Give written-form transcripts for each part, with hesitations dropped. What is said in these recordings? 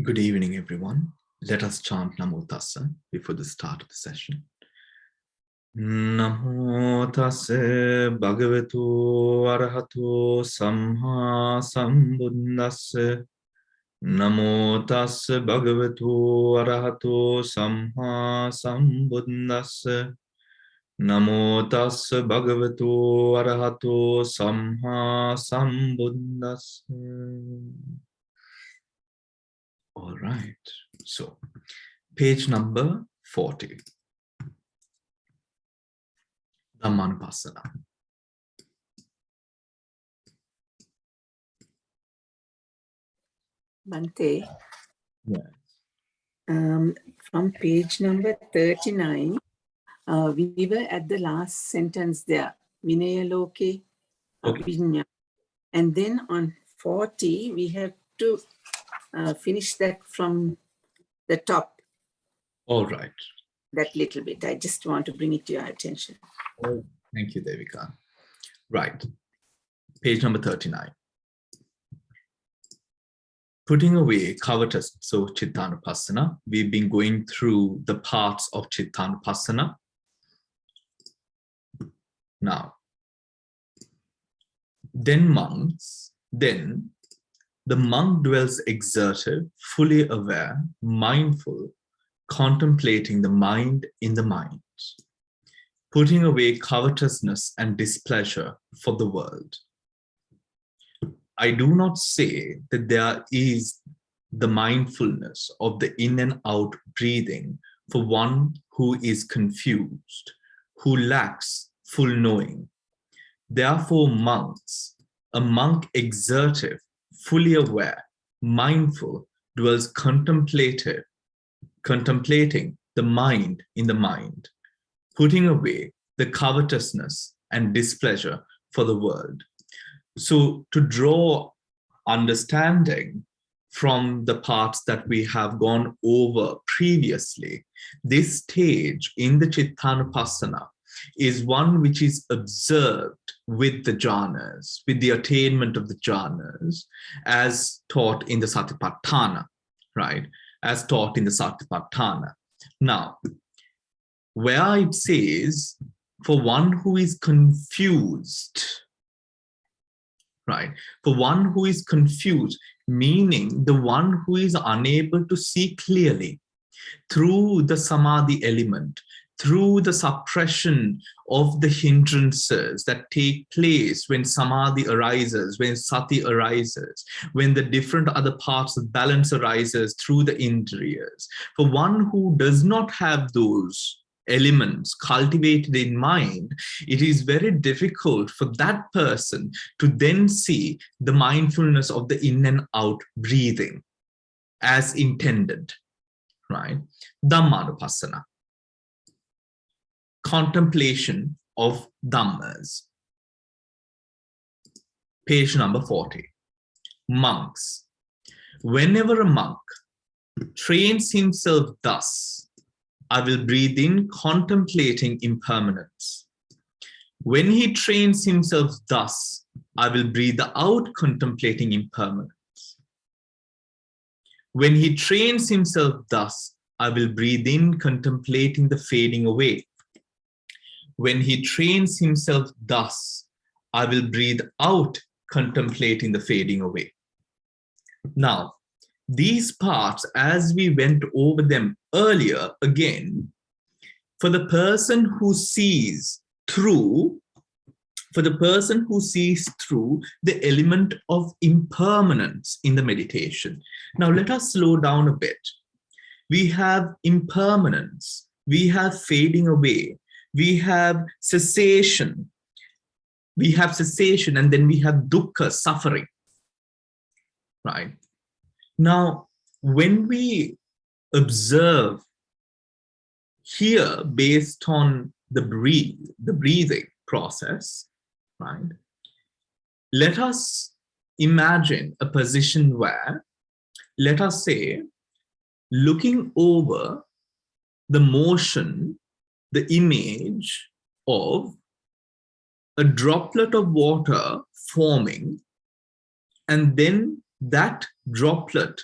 Good evening, everyone. Let us chant Namo Tassa before the start of the session. Namo Tassa Bhagavato Arahato Samma Sambuddhassa. Namo Tassa Bhagavato Arahato Samma Sambuddhassa. Namo Tassa Bhagavato Arahato Samma Sambuddhassa. All right, so page number 40, Dhammanupasana. Bhante, Yeah. From page number 39, we were at the last sentence there, Vinaya Loke, Abhinya. And then on 40, we have to finish that from the top. All right. That little bit. I just want to bring it to your attention. Oh, thank you, Devika. Right. Page number 39. Putting away covetousness, so Chittanupassana. We've been going through the parts of Chittanupassana. Now, then the monk dwells exerted, fully aware, mindful, contemplating the mind in the mind, putting away covetousness and displeasure for the world. I do not say that there is the mindfulness of the in and out breathing for one who is confused, who lacks full knowing. Therefore, a monk exertive, fully aware, mindful, dwells contemplating the mind in the mind, putting away the covetousness and displeasure for the world. So to draw understanding from the parts that we have gone over previously, this stage in the Chittanupassana is one which is observed with the jhanas, with the attainment of the jhanas, as taught in the Satipatthana, right? As taught in the Satipatthana. Now, where it says, for one who is confused, right? For one who is confused, meaning the one who is unable to see clearly through the samadhi element, through the suppression of the hindrances that take place when samadhi arises, when sati arises, when the different other parts of balance arises through the indriyas. For one who does not have those elements cultivated in mind, it is very difficult for that person to then see the mindfulness of the in and out breathing as intended, right? Dhammanupassana, contemplation of Dhammas. Page number 40. Monks. Whenever a monk trains himself thus, I will breathe in contemplating impermanence. When he trains himself thus, I will breathe out contemplating impermanence. When he trains himself thus, I will breathe in contemplating the fading away. When he trains himself thus, I will breathe out contemplating the fading away. Now, these parts, as we went over them earlier, again, for the person who sees through, the element of impermanence in the meditation. Now, let us slow down a bit. We have impermanence, we have fading away, we have cessation, and then we have dukkha, suffering, right? Now, when we observe here based on the breathing process, right? Let us imagine a position where, let us say, looking over the motion, the image of a droplet of water forming and then that droplet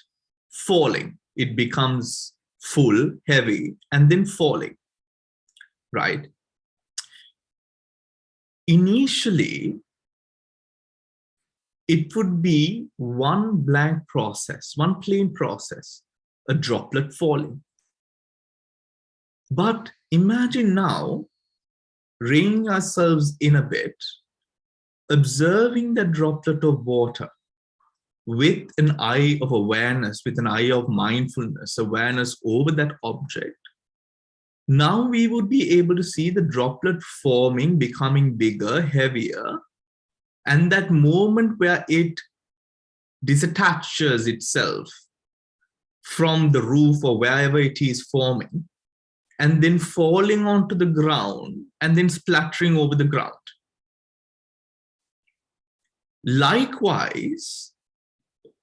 falling. It becomes full, heavy, and then falling, right? Initially, it would be one blank process, one plain process, a droplet falling. But imagine now reining ourselves in a bit, observing the droplet of water with an eye of awareness, with an eye of mindfulness, awareness over that object. Now we would be able to see the droplet forming, becoming bigger, heavier, and that moment where it disattaches itself from the roof or wherever it is forming, and then falling onto the ground and then splattering over the ground. Likewise,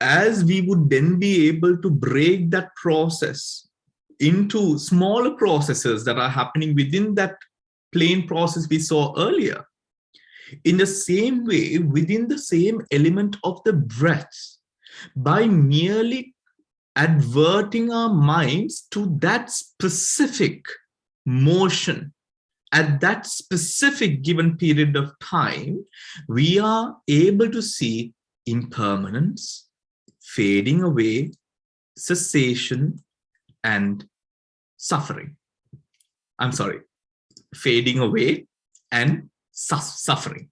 as we would then be able to break that process into smaller processes that are happening within that plain process we saw earlier, in the same way, within the same element of the breath, by merely adverting our minds to that specific motion at that specific given period of time, we are able to see impermanence, fading away, cessation, and suffering. I'm sorry, fading away and suffering.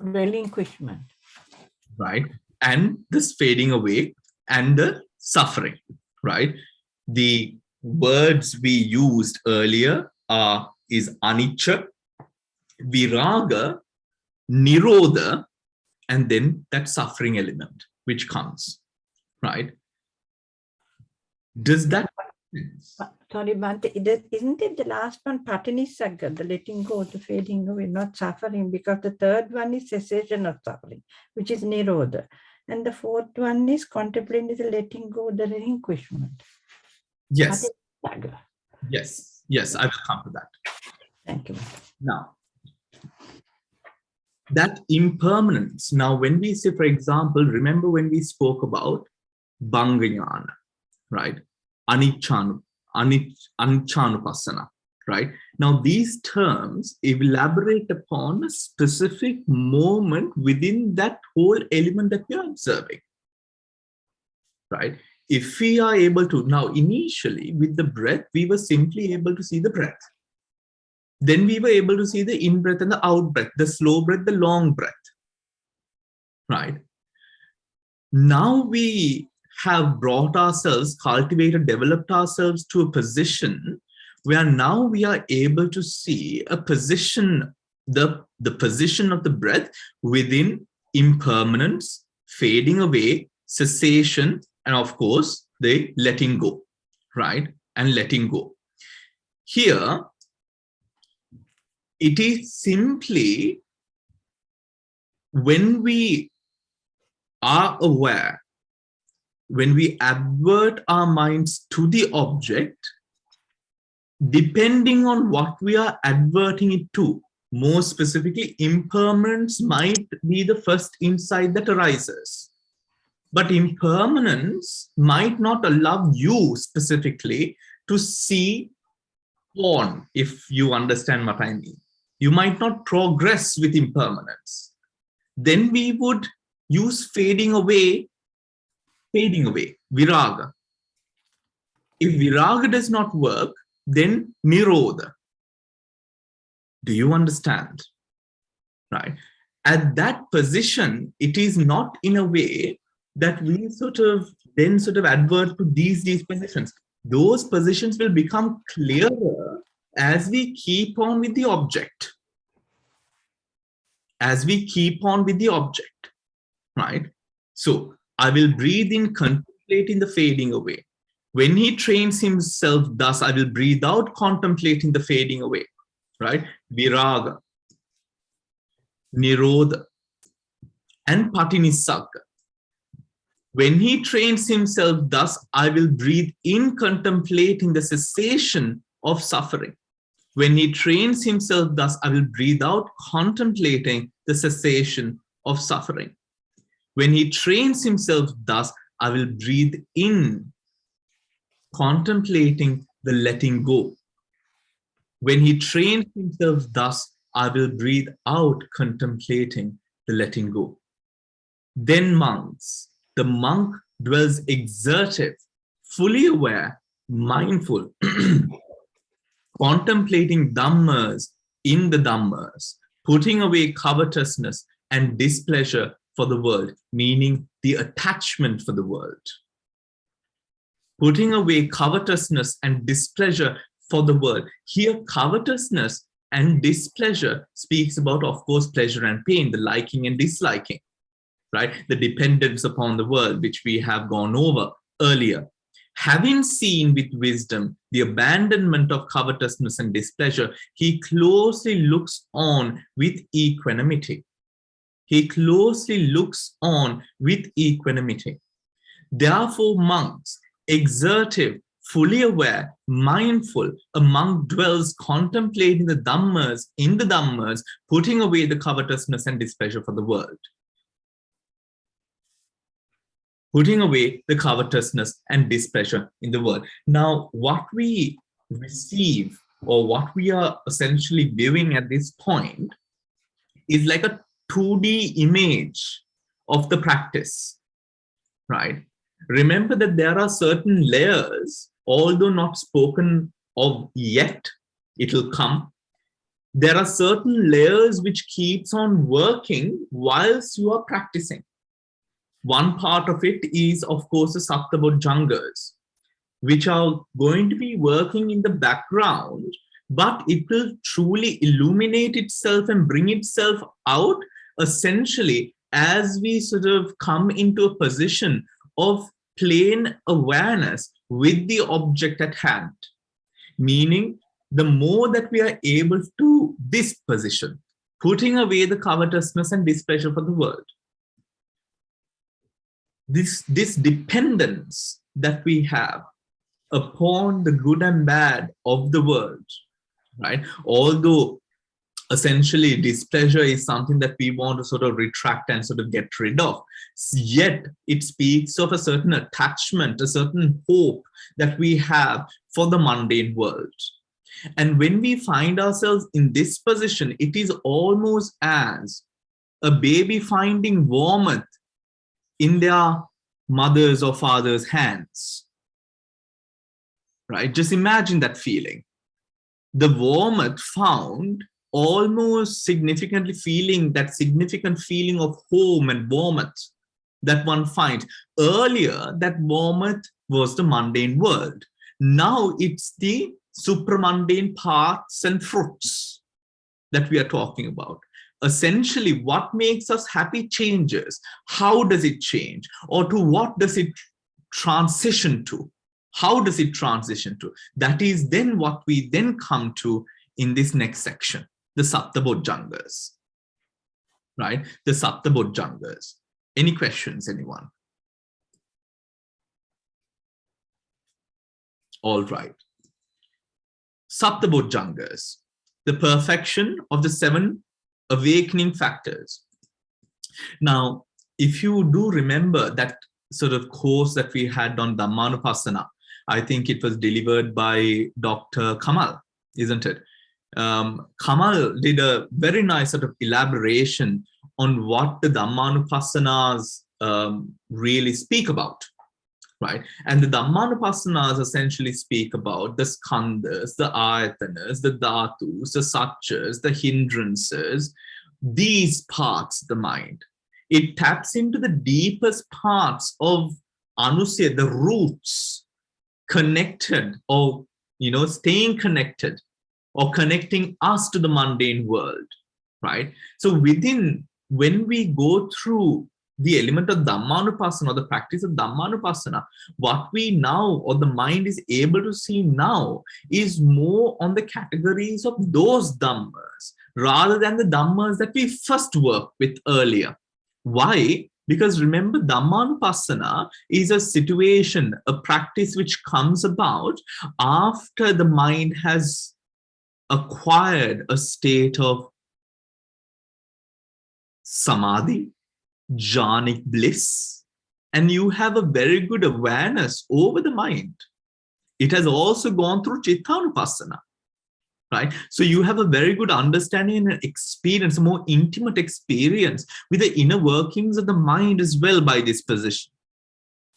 Relinquishment. Right? And this fading away and the suffering, right? The words we used earlier is anicca, viraga, nirodha, and then that suffering element which comes, right? Does that make sense? Sorry, Bhante, isn't it the last one, patinisagga, the letting go, the fading away, not suffering, because the third one is cessation of suffering, which is nirodha. And the fourth one is contemplating the letting go, the relinquishment. Yes. Patinisagga. Yes, I will come to that. Thank you. Now, that impermanence, now when we say, for example, remember when we spoke about Bhangajnana, right? Aniccanupassana, right? Now these terms elaborate upon a specific moment within that whole element that we are observing, right? If we are able to, now initially with the breath, we were simply able to see the breath. Then we were able to see the in-breath and the out-breath, the slow breath, the long breath, right? Now we have brought ourselves, cultivated, developed ourselves to a position where now we are able to see a position, the position of the breath within impermanence, fading away, cessation, and of course, the letting go, right? And letting go. Here, it is simply when we are aware, when we advert our minds to the object, depending on what we are adverting it to, more specifically, impermanence might be the first insight that arises. But impermanence might not allow you specifically to see on, if you understand what I mean. You might not progress with impermanence. Then we would use fading away, viraga. If viraga does not work, then nirodha. Do you understand? Right? At that position, it is not in a way that we then advert to these positions. Those positions will become clearer as we keep on with the object. As we keep on with the object, right? So I will breathe in, contemplating the fading away. When he trains himself thus, I will breathe out, contemplating the fading away, right? Viraga, nirodha, and patinisagga. When he trains himself thus, I will breathe in, contemplating the cessation of suffering. When he trains himself thus, I will breathe out, contemplating the cessation of suffering. When he trains himself thus, I will breathe in, contemplating the letting go. When he trains himself thus, I will breathe out, contemplating the letting go. Then monks, the monk dwells exertive, fully aware, mindful, contemplating Dhammas in the Dhammas, putting away covetousness and displeasure for the world, meaning the attachment for the world. Putting away covetousness and displeasure for the world. Here, covetousness and displeasure speaks about, of course, pleasure and pain, the liking and disliking, right? The dependence upon the world, which we have gone over earlier. Having seen with wisdom the abandonment of covetousness and displeasure, he closely looks on with equanimity. He closely looks on with equanimity. Therefore, monks, exertive, fully aware, mindful, a monk dwells contemplating the Dhammas in the Dhammas, putting away the covetousness and displeasure for the world. Putting away the covetousness and displeasure in the world. Now, what we receive or what we are essentially viewing at this point is like a 2D image of the practice, right? Remember that there are certain layers, although not spoken of yet, it will come. There are certain layers which keeps on working whilst you are practicing. One part of it is, of course, the Satta Bhujangas, which are going to be working in the background, but it will truly illuminate itself and bring itself out essentially as we sort of come into a position of plain awareness with the object at hand. Meaning, the more that we are able to this position, putting away the covetousness and displeasure for the world, this dependence that we have upon the good and bad of the world, right? Although essentially displeasure is something that we want to sort of retract and sort of get rid of, yet it speaks of a certain attachment, a certain hope that we have for the mundane world. And when we find ourselves in this position, it is almost as a baby finding warmth in their mother's or father's hands, right? Just imagine that feeling. The warmth found almost significantly feeling that significant feeling of home and warmth that one finds. Earlier, that warmth was the mundane world. Now it's the supramundane parts and fruits that we are talking about. Essentially, what makes us happy changes. How does it change? Or to what does it transition to? How does it transition to? That is then what we then come to in this next section, the Satta Bhujangas, right? The Satta Bhujangas. Any questions, anyone? All right. Satta Bhujangas, the perfection of the 7 awakening factors. Now, if you do remember that sort of course that we had on Dhammanupassana, I think it was delivered by Dr. Kamal, isn't it? Kamal did a very nice sort of elaboration on what the Dhammanupassanas really speak about, right? And the Dhammanupassanas essentially speak about the skandhas, the ayatanas, the dhatus, the satchas, the hindrances, these parts of the mind. It taps into the deepest parts of anusaya, the roots, connected or, staying connected or connecting us to the mundane world, right? So when we go through the element of Dhammanupassana or the practice of Dhammanupassana, what we now, or the mind is able to see now, is more on the categories of those Dhammas rather than the Dhammas that we first worked with earlier. Why? Because remember, Dhammanupassana is a situation, a practice which comes about after the mind has acquired a state of samadhi, jhanic bliss, and you have a very good awareness over the mind. It has also gone through Chittanupassana, right? So you have a very good understanding and experience, a more intimate experience with the inner workings of the mind as well by this position,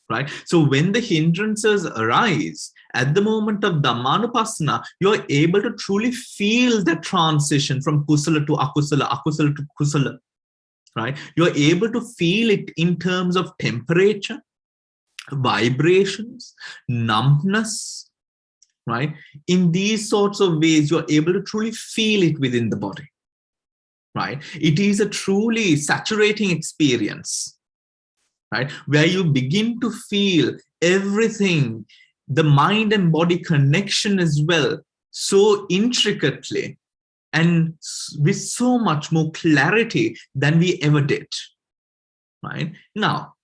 right? So when the hindrances arise at the moment of Dhammanupassana, you're able to truly feel the transition from kusala to akusala, akusala to kusala, right? You're able to feel it in terms of temperature, vibrations, numbness, right? In these sorts of ways, you're able to truly feel it within the body, right? It is a truly saturating experience, right? Where you begin to feel everything, the mind and body connection as well, so intricately and with so much more clarity than we ever did, right? Now,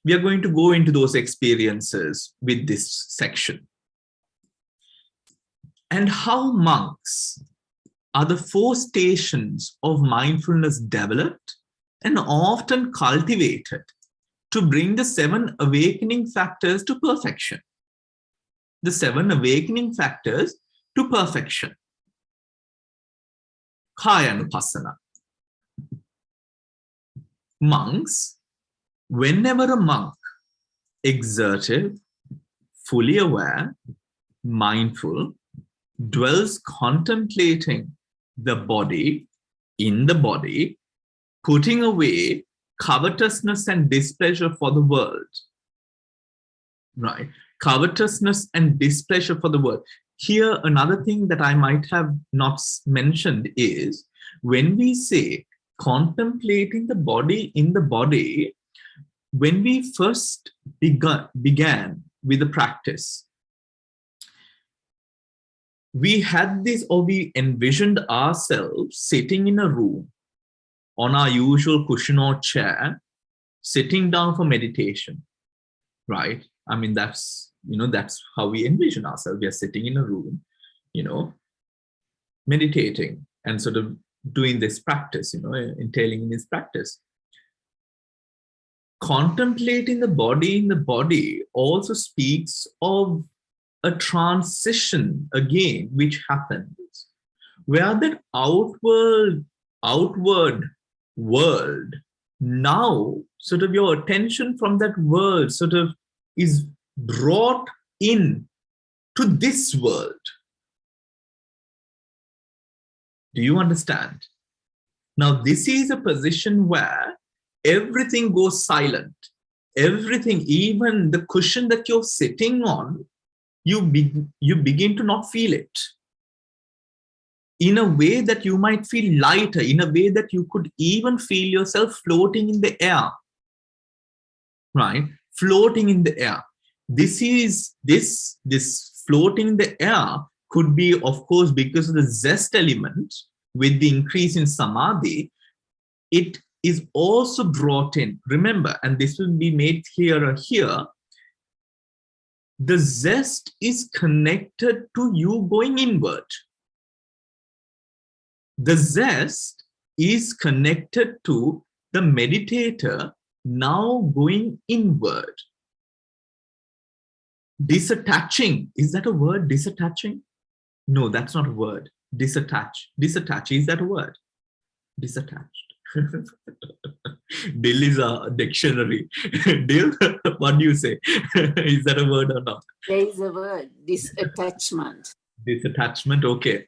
we are going to go into those experiences with this section. And how monks are the 4 stations of mindfulness developed and often cultivated to bring the 7 awakening factors to perfection. The 7 awakening factors to perfection. Kayanupassana. Monks, whenever a monk, exertive, fully aware, mindful, dwells contemplating the body, in the body, putting away covetousness and displeasure for the world, right? Covetousness and displeasure for the world. Here, another thing that I might have not mentioned is when we say contemplating the body in the body, when we first began with the practice, we had this, or we envisioned ourselves sitting in a room on our usual cushion or chair, sitting down for meditation, right? I mean, that's how we envision ourselves. We are sitting in a room, meditating and sort of doing this practice, entailing in this practice. Contemplating the body in the body also speaks of a transition again, which happens, where that outward world, now sort of your attention from that world sort of is brought in to this world. Do you understand? Now, this is a position where everything goes silent. Everything, even the cushion that you're sitting on, you begin to not feel it. In a way that you might feel lighter, in a way that you could even feel yourself floating in the air, right? Floating in the air. This floating in the air could be, of course, because of the zest element with the increase in samadhi. It is also brought in. Remember, and this will be made clearer here, the zest is connected to you going inward. The zest is connected to the meditator now going inward. Disattaching, is that a word? Disattaching? No, that's not a word. Disattach. Disattach, is that a word? Disattached. Dill is a dictionary. Dill, what do you say? Is that a word or not? There is a word, disattachment. Disattachment, okay.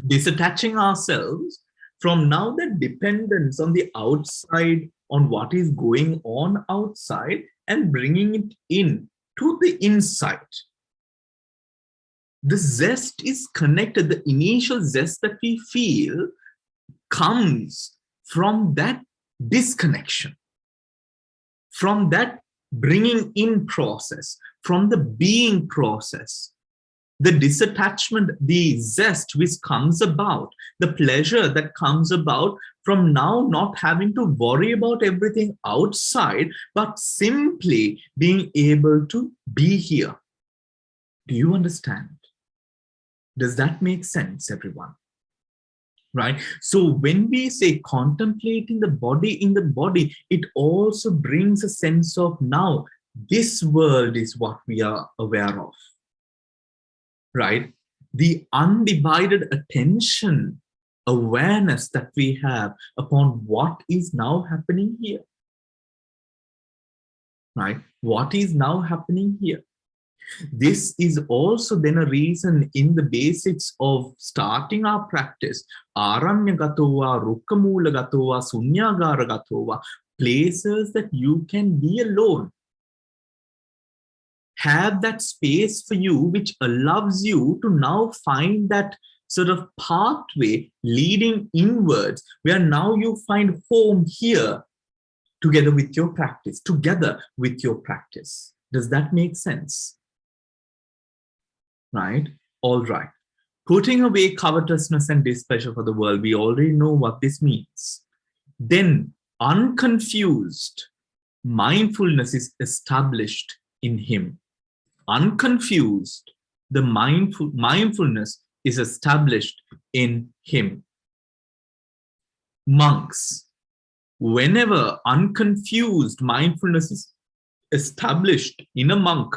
Disattaching ourselves from now the dependence on the outside, on what is going on outside, and bringing it in to the inside. The zest is connected. The initial zest that we feel comes from that disconnection, from that bringing in process, from the being process. The disattachment, the zest which comes about, the pleasure that comes about from now not having to worry about everything outside, but simply being able to be here. Do you understand? Does that make sense, everyone? right? So when we say contemplating the body in the body, it also brings a sense of now this world is what we are aware of, right? The undivided attention, awareness that we have upon what is now happening here, right? What is now happening here? This is also then a reason in the basics of starting our practice, Aranyagatova, Rukkamulagatova, Sunyagaragatova, places that you can be alone. Have that space for you, which allows you to now find that sort of pathway leading inwards, where now you find home here together with your practice, together with your practice. Does that make sense? Right? All right. Putting away covetousness and displeasure for the world, we already know what this means. Then, unconfused mindfulness is established in him. Unconfused, the mindfulness is established in him. Monks, whenever unconfused mindfulness is established in a monk,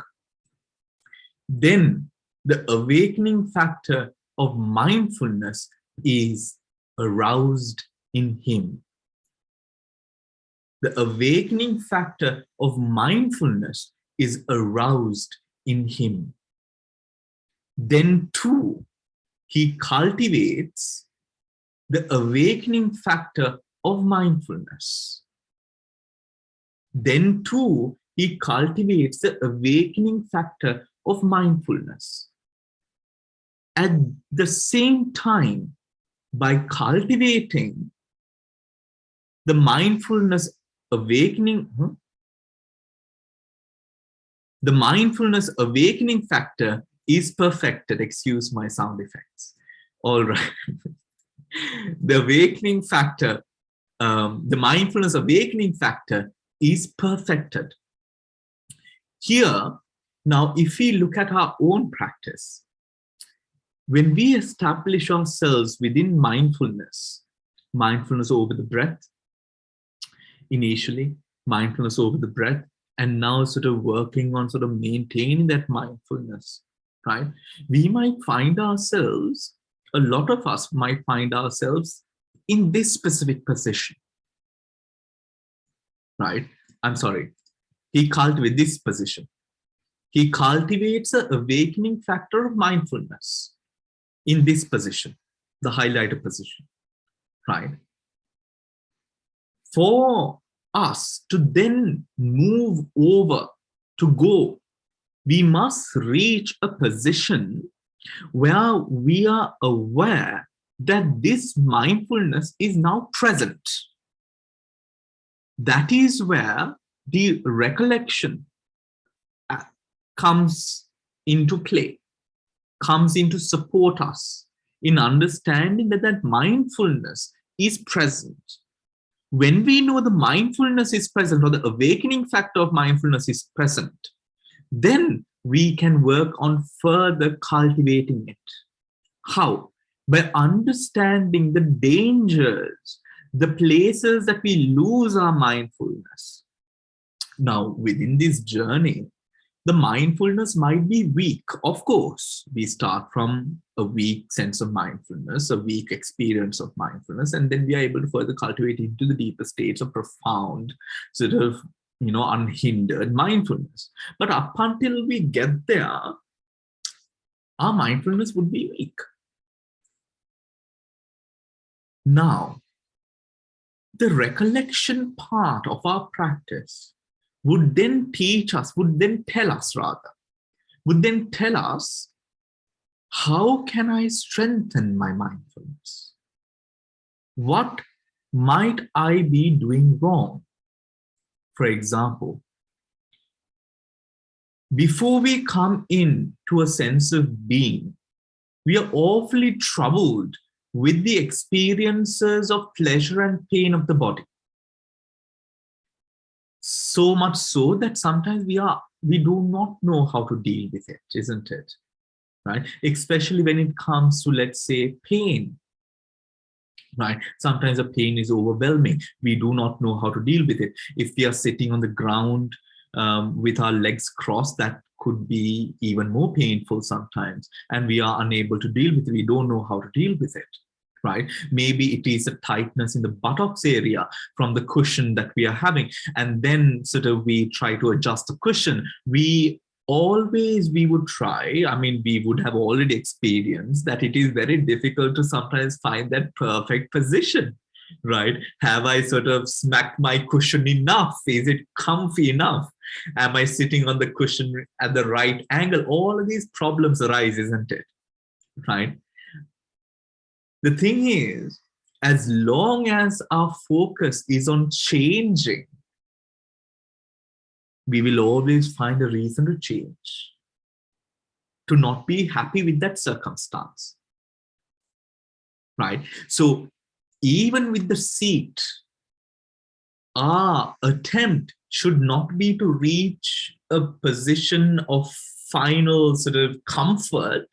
then the awakening factor of mindfulness is aroused in him. The awakening factor of mindfulness is aroused in him. Then too, he cultivates the awakening factor of mindfulness. Then too, he cultivates the awakening factor of mindfulness. At the same time, by cultivating the mindfulness awakening, the mindfulness awakening factor is perfected. Excuse my sound effects. All right. The awakening factor, the mindfulness awakening factor is perfected. Here, now, if we look at our own practice, when we establish ourselves within mindfulness, mindfulness over the breath, initially, mindfulness over the breath, and now sort of working on sort of maintaining that mindfulness, right? We might find ourselves, a lot of us might find ourselves in this specific position, right? I'm sorry, he cultivates this position. He cultivates an awakening factor of mindfulness in this position, the highlighted position, right? For us to then move over, to go, we must reach a position where we are aware that this mindfulness is now present. That is where the recollection comes into play, comes in to support us in understanding that that mindfulness is present. When we know the mindfulness is present, or the awakening factor of mindfulness is present, then we can work on further cultivating it. How? By understanding the dangers, the places that we lose our mindfulness. Now, within this journey, the mindfulness might be weak. Of course, we start from a weak sense of mindfulness, a weak experience of mindfulness, and then we are able to further cultivate into the deeper states of profound, sort of, unhindered mindfulness. But up until we get there, our mindfulness would be weak. Now, the recollection part of our practice would then teach us, would then tell us, how can I strengthen my mindfulness? What might I be doing wrong? For example, before we come in to a sense of being, we are awfully troubled with the experiences of pleasure and pain of the body. So much so that sometimes we do not know how to deal with it, isn't it? Right? Especially when it comes to, let's say, pain. right? Sometimes the pain is overwhelming. We do not know how to deal with it. If we are sitting on the ground with our legs crossed, that could be even more painful sometimes, and we are unable to deal with it. We don't know how to deal with it, right? Maybe it is a tightness in the buttocks area from the cushion that we are having, and then sort of we try to adjust the cushion. We would try, I mean, we would have already experienced that it is very difficult to sometimes find that perfect position, right? Have I sort of smacked my cushion enough? Is it comfy enough? Am I sitting on the cushion at the right angle? All of these problems arise, isn't it? Right? The thing is, as long as our focus is on changing, we will always find a reason to change, to not be happy with that circumstance, right? So even with the seat, our attempt should not be to reach a position of final sort of comfort,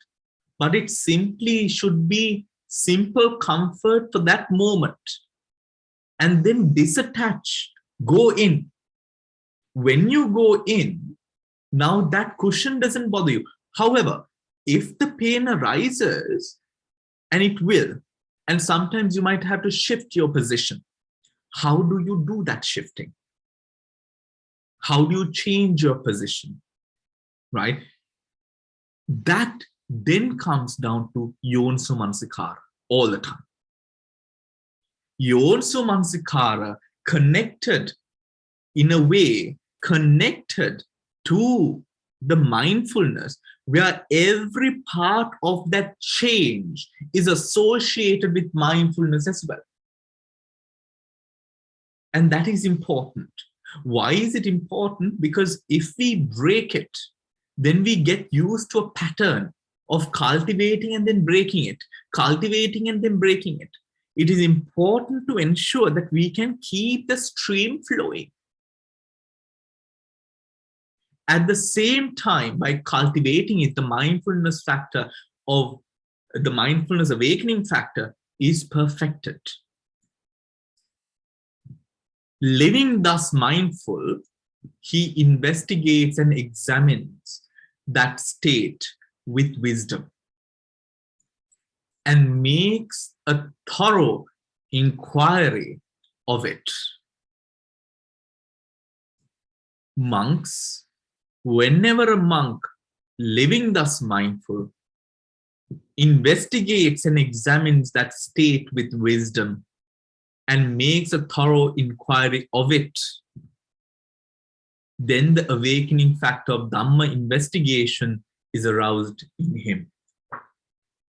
but it simply should be simple comfort for that moment, and then disattach, go in. When you go in, now that cushion doesn't bother you. However, if the pain arises, and it will, and sometimes you might have to shift your position, how do you do that shifting? How do you change your position, right? That then comes down to Yoniso Manasikara all the time. Yoniso Manasikara connected, in a way, connected to the mindfulness, where every part of that change is associated with mindfulness as well. And that is important. Why is it important? Because if we break it, then we get used to a pattern of cultivating and then breaking it, cultivating and then breaking it. It is important to ensure that we can keep the stream flowing. At the same time, by cultivating it, the mindfulness factor of the mindfulness awakening factor is perfected. Living thus mindful, he investigates and examines that state with wisdom and makes a thorough inquiry of it. Monks, whenever a monk living thus mindful investigates and examines that state with wisdom and makes a thorough inquiry of it, then the awakening factor of Dhamma investigation is aroused in him.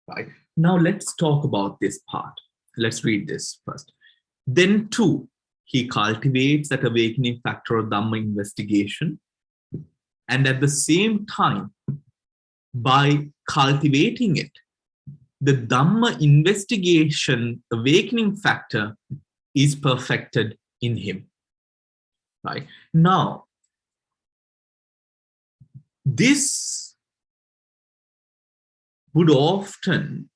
Right? Now let's talk about this part. Let's read this first. Then too, he cultivates that awakening factor of Dhamma investigation, and at the same time, by cultivating it, the Dhamma investigation awakening factor is perfected in him. Right? Now, this would often,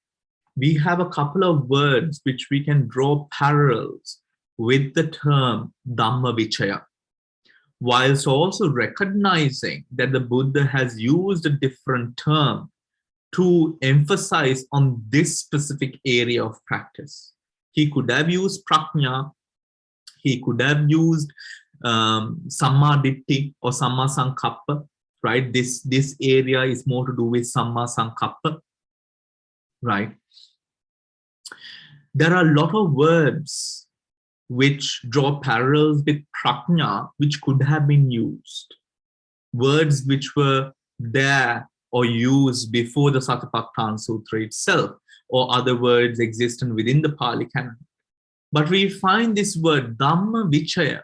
we have a couple of words which we can draw parallels with the term Dhamma Vichaya, whilst also recognizing that the Buddha has used a different term to emphasize on this specific area of practice. He could have used prajna, he could have used samma ditti or samma sankappa, right? This area is more to do with samma sankappa, right? There are a lot of words which draw parallels with prajna, which could have been used. Words which were there or used before the Satipatthana Sutra itself, or other words existent within the Pali canon. But we find this word Dhamma Vichaya.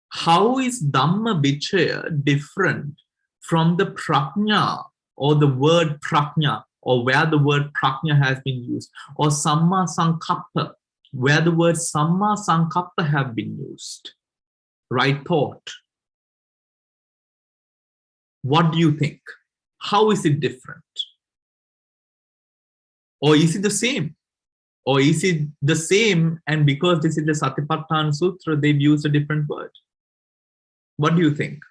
How is Dhamma Vichaya different from the prajna, or the word prajna, or where the word prajna has been used, or samma sankappa, where the word samma sankappa have been used? Right thought. What do you think? How is it different? Or is it the same? Or is it the same, and because this is the Satipatthana Sutra, they've used a different word? What do you think?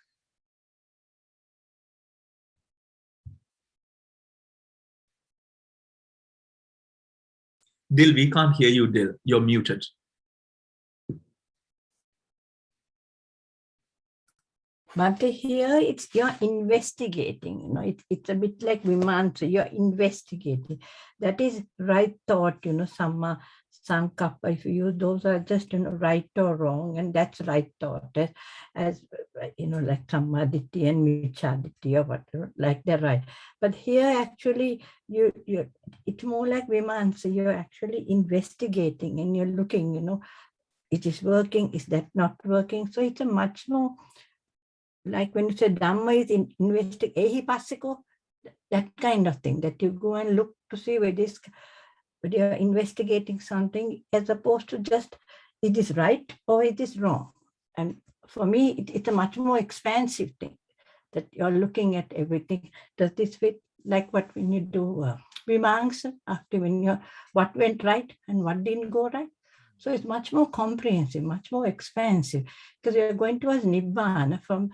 Dil, we can't hear you, Dil. You're muted. But here you're investigating, you know, it's a bit like Vimansa, you're investigating. That is right thought, you know, Samma, Sankappa, if you use those are just, you know, right or wrong, and that's right thought. As you know, like Sammaditthi and Michaditthi or whatever, like they're right. But here actually, it's more like Vimansa, you're actually investigating and you're looking, you know, it is working, is that not working? So it's a much more, like when you say Dhamma is investigate, ehipassiko, that kind of thing, that you go and look to see whether you're investigating something, as opposed to just it is right or it is wrong. And for me, it's a much more expansive thing, that you're looking at everything. Does this fit? Like what when you do Vimangsa, after when you what went right and what didn't go right. So it's much more comprehensive, much more expansive, because you're going towards Nibbana from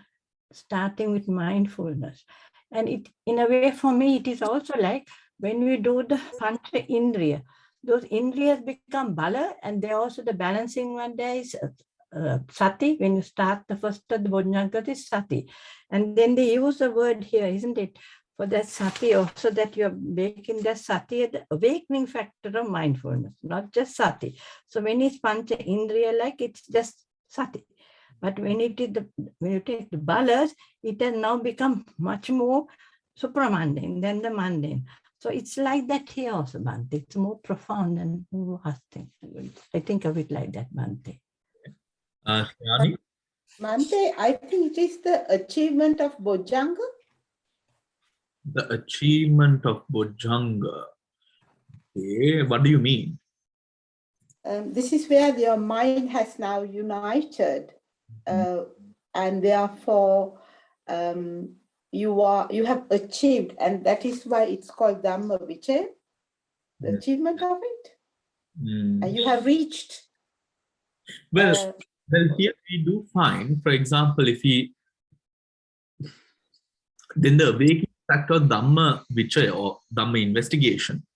starting with mindfulness. And it, in a way, for me, it is also like when we do the Pancha Indriya, those Indriyas become Bala, and they're also the balancing one. There is Sati. When you start the first of the Bhujanga is Sati. And then they use the word here, isn't it? For that Sati also, that you're making that Sati the awakening factor of mindfulness, not just Sati. So when it's Pancha Indriya, like it's just Sati. But when it is when you take the balas, it has now become much more supramundane than the mundane. So it's like that here also, Bhante. It's more profound and more vast thing. I think of it like that, Bhante. Shani? Bhante, I think it is the achievement of Bhujanga. The achievement of Bhujanga. Okay, what do you mean? This is where your mind has now united, and therefore you have achieved, and that is why it's called Dhamma Vichay, the achievement of it. And you have reached. Well, here we do find, for example, if he then the awakening factor of Dhamma Vichay or Dhamma investigation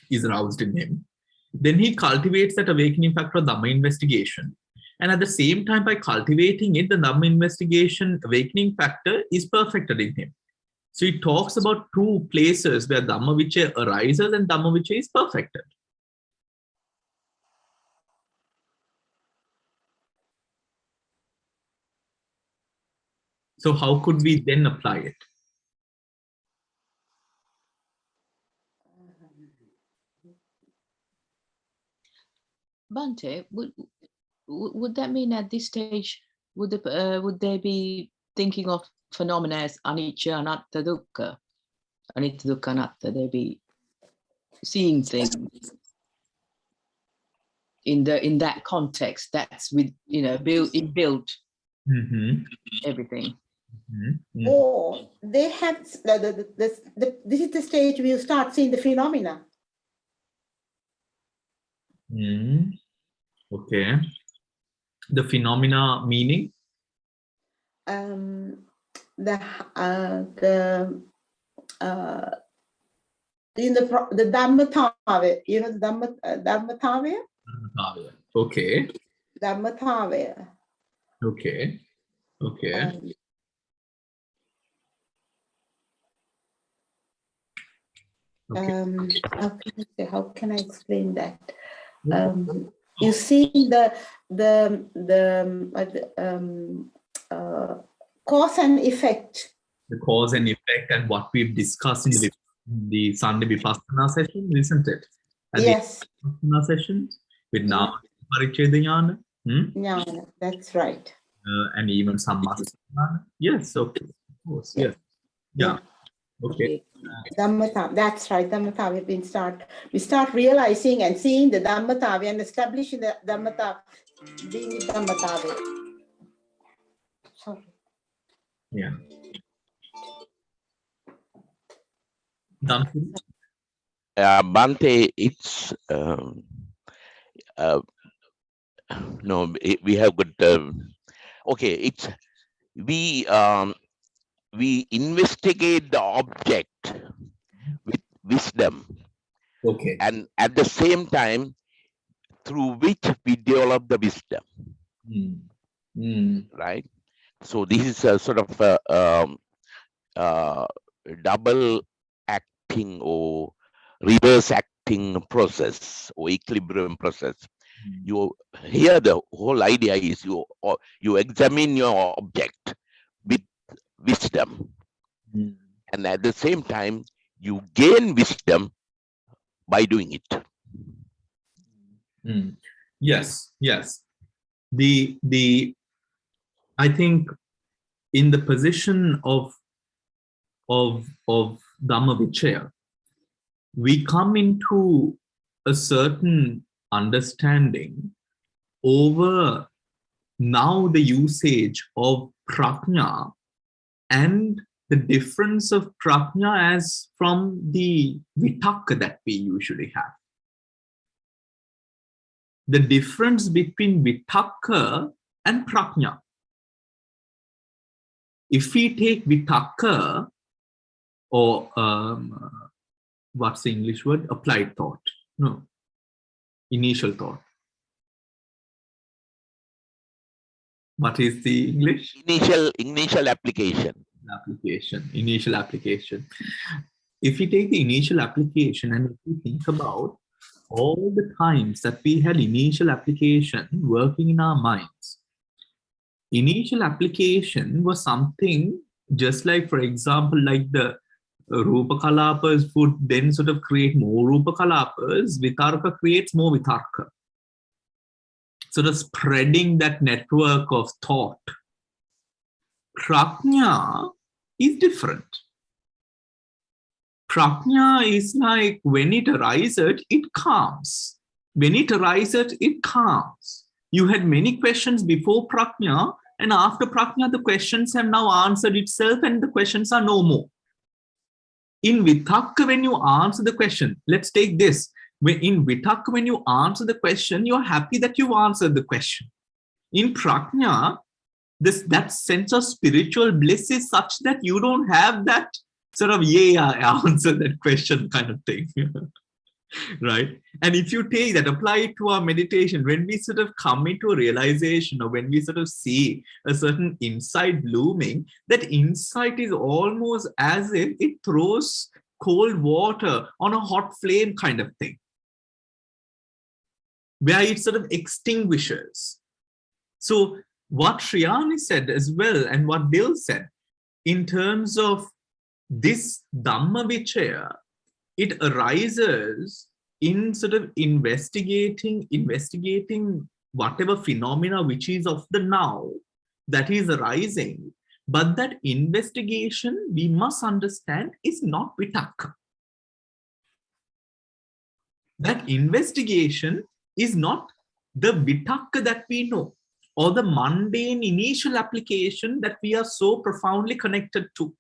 is aroused in him. Then he cultivates that awakening factor of Dhamma investigation. And at the same time, by cultivating it, the Dhamma investigation awakening factor is perfected in him. So he talks about two places where Dhamma Vichay arises and Dhamma Vichay is perfected. So how could we then apply it? Bhante, would that mean at this stage, would they be thinking of phenomena as anicca, anatta, dukkha? Anicca, dukkha, anatta, they'd be seeing things in that context. That's with, you know, built everything. Or they have this is the stage where you start seeing the phenomena. Okay. The phenomena meaning? In the Dhammatave, you know, Dhammatave? Okay. Dhammatave. Okay. Okay. How can I explain that? You see the cause and effect. The cause and effect, and what we've discussed in the Sunday Vipassana session, isn't it? At yes. The Vipassana session with Nama Paricheda Jnana. Yeah, that's right. And even Sammasana. Yes, okay. Of course, yes. Yeah. Okay. Dhammatava, that's right. Dhammatava, we start realizing and seeing the Dhammatava and establishing the Dhammatava, being Dhammatava. Sorry. Yeah. Dhamma. Bhante, it's no, we have got okay. It's we investigate the object with wisdom, Okay. and at the same time, through which we develop the wisdom, right? So this is a sort of a double acting or reverse acting process or equilibrium process. You here the whole idea is you examine your object with wisdom, and at the same time you gain wisdom by doing it. Yes, yes. I think in the position of Dhamma Vichaya, we come into a certain understanding over now the usage of prajna and the difference of prajna as from the vitakka that we usually have. The difference between vitakka and prajna. If we take vitakka, or what's the English word? Applied thought. No, initial thought. What is the English? Initial application. Initial application. If we take the initial application and if we think about all the times that we had initial application working in our minds, initial application was something just like, for example, like the Rupa Kalapas would then sort of create more Rupa Kalapas, Vitarka creates more Vitarka. Sort of spreading that network of thought. Prajna is different. Prajna is like when it arises, it calms. When it arises, it calms. You had many questions before prajna, and after prajna, the questions have now answered itself and the questions are no more. In vitakka, when you answer the question, let's take this. In vitakka, when you answer the question, you're happy that you answered the question. In prajna, that sense of spiritual bliss is such that you don't have that sort of, yeah, I answered that question kind of thing. Right? And if you take that, apply it to our meditation, when we sort of come into a realization or when we sort of see a certain insight blooming, that insight is almost as if it throws cold water on a hot flame kind of thing, where it sort of extinguishes. So what Shriyani said as well, and what Bill said, in terms of this Dhamma Vichaya, it arises in sort of investigating whatever phenomena which is of the now that is arising. But that investigation, we must understand, is not vitakka. That investigation is not the vitakka that we know, or the mundane initial application that we are so profoundly connected to.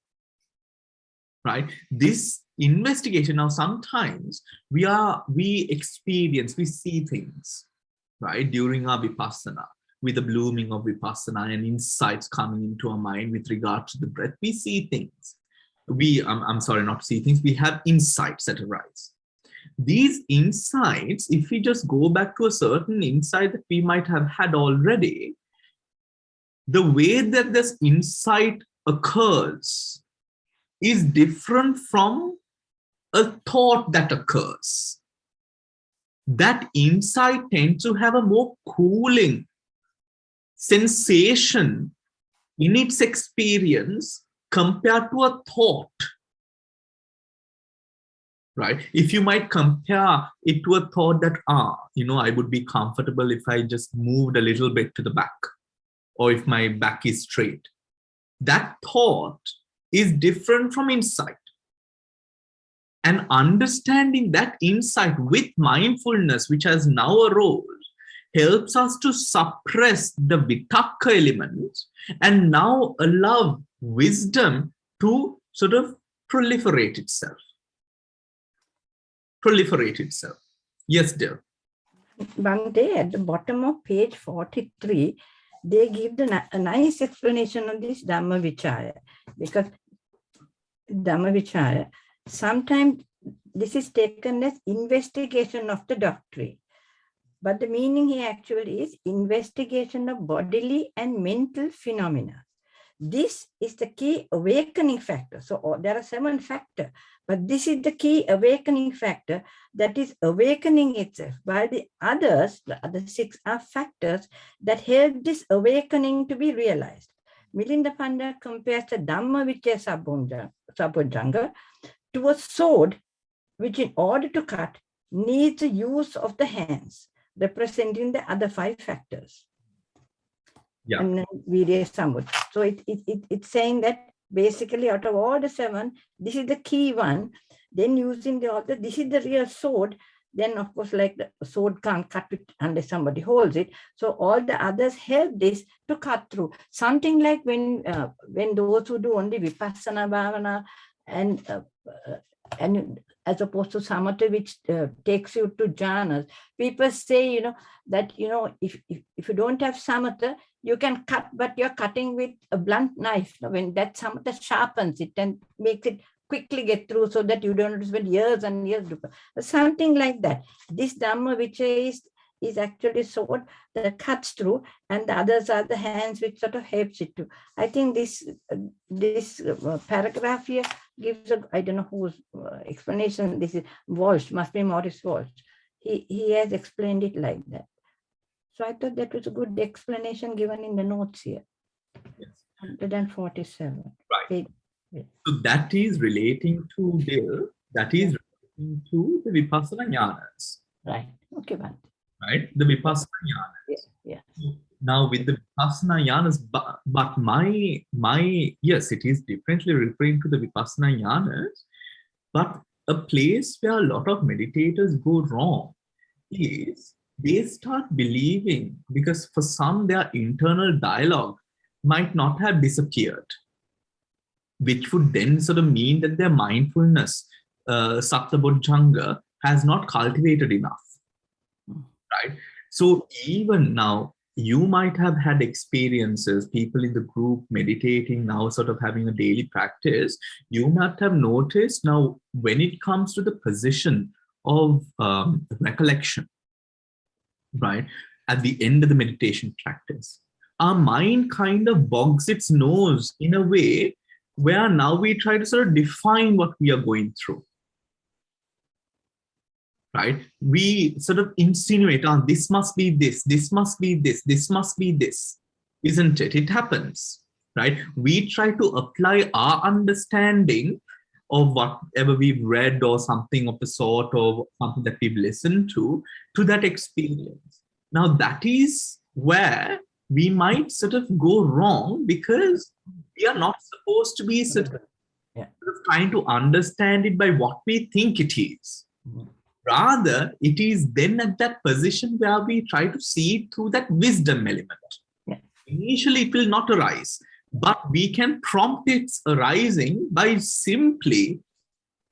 Right? This investigation, now sometimes we experience, we see things, right, during our vipassana, with the blooming of vipassana and insights coming into our mind with regard to the breath. We see things. I'm sorry, not see things. We have insights that arise. These insights, if we just go back to a certain insight that we might have had already, the way that this insight occurs is different from a thought that occurs. That insight tends to have a more cooling sensation in its experience compared to a thought. Right? If you might compare it to a thought that, I would be comfortable if I just moved a little bit to the back, or if my back is straight. That thought is different from insight. And understanding that insight with mindfulness, which has now arose, helps us to suppress the vitakka element and now allow wisdom to sort of proliferate itself. proliferate itself. Yes, dear. One day at the bottom of page 43, they give a nice explanation of this Dhamma Vichaya, because Dhamma Vichaya, sometimes this is taken as investigation of the doctrine. But the meaning here actually is investigation of bodily and mental phenomena. This is the key awakening factor. So there are 7 factors, but this is the key awakening factor that is awakening itself. While the others, the other 6 are factors that help this awakening to be realized. Milinda Panda compares the Dhamma Vichaya Sabhujanga to a sword, which in order to cut needs the use of the hands, representing the other 5 factors. Yeah. And then Virya Samud. So it's saying that basically out of all the 7, this is the key one. Then using the other, this is the real sword. Then of course, like the sword can't cut it unless somebody holds it. So all the others help this to cut through. Something like when those who do only Vipassana Bhavana and as opposed to samatha, which takes you to jhanas, people say, that, if you don't have samatha, you can cut, but you're cutting with a blunt knife. When that samatha sharpens it and makes it quickly get through so that you don't spend years and years. Something like that. This Dhamma, which is actually sword that cuts through, and the others are the hands which sort of helps it to. I think this paragraph here gives I don't know whose explanation this is. Walsh, must be Morris Walsh. He has explained it like that. So I thought that was a good explanation given in the notes here. Yes. 147. Right. So that is relating to relating to the Vipassana Jnanas. Right. Okay, Bhante. Right? The Vipassana Jnanas. Yeah. Now with the Vipassana Jnanas, but my yes, it is differently referring to the Vipassana Jnanas, but a place where a lot of meditators go wrong is they start believing, because for some their internal dialogue might not have disappeared, which would then sort of mean that their mindfulness, Satta Bhujanga, has not cultivated enough, right? So even now, you might have had experiences, people in the group meditating now, sort of having a daily practice. You might have noticed now when it comes to the position of recollection, right, at the end of the meditation practice, our mind kind of bogs its nose in a way where now we try to sort of define what we are going through, right? We sort of insinuate, this must be this, this must be this, this must be this, isn't it? It happens, right? We try to apply our understanding of whatever we've read or something of the sort, or something that we've listened to that experience. Now that is where we might sort of go wrong, because we are not supposed to be sort of trying to understand it by what we think it is. Rather, it is then at that position where we try to see it through that wisdom element. Initially, it will not arise, but we can prompt its arising by simply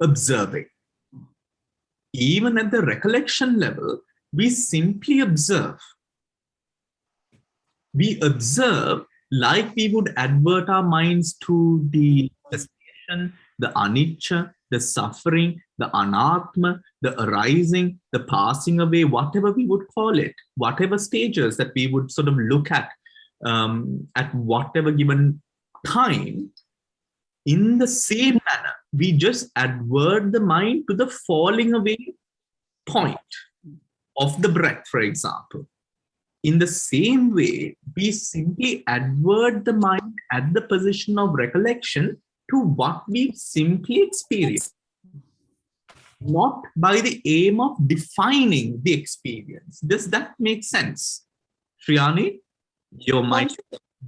observing. Even at the recollection level, we simply observe. We observe like we would advert our minds to the cessation, the anicca, the suffering, the anatma, the arising, the passing away, whatever we would call it, whatever stages that we would sort of look at whatever given time. In the same manner, we just advert the mind to the falling away point of the breath, for example. In the same way, we simply advert the mind at the position of recollection to what we simply experience, not by the aim of defining the experience. Does that make sense? Shriyani, your mind?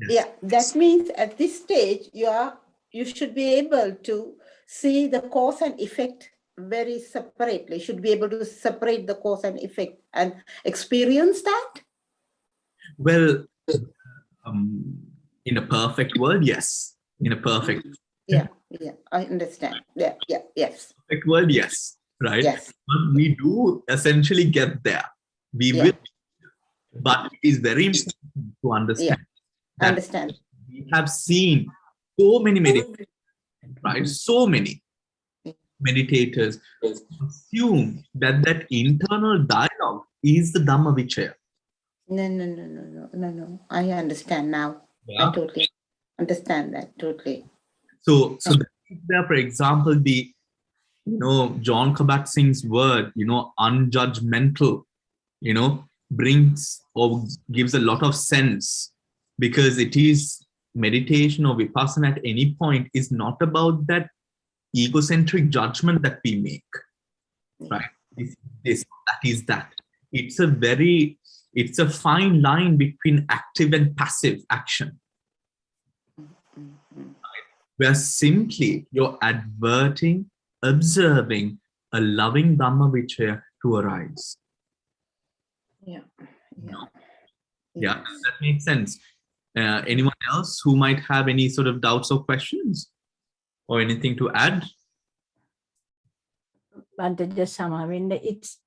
Yeah, that means at this stage, you should be able to see the cause and effect very separately. You should be able to separate the cause and effect and experience that. Well, in a perfect world, yes. In a perfect Yeah, I understand. Yes. perfect world, yes. right? Yes. But we do essentially get there. We Yeah. will, but it is very important to understand that Understand. we have seen so many meditators, right? So many meditators assume that that internal dialogue is the Dhamma Vichaya. No. I understand now. Yeah. I totally understand that totally. So there, for example, the John Kabat-Singh's word, unjudgmental, brings or gives a lot of sense, because it is meditation or vipassana at any point is not about that egocentric judgment that we make, right? This, that is that. It's a fine line between active and passive action, where simply you're adverting, observing a loving Dhamma Vichaya to arise. Yeah. Yeah, does that make sense? Anyone else who might have any sort of doubts or questions or anything to add? Bhante, just it's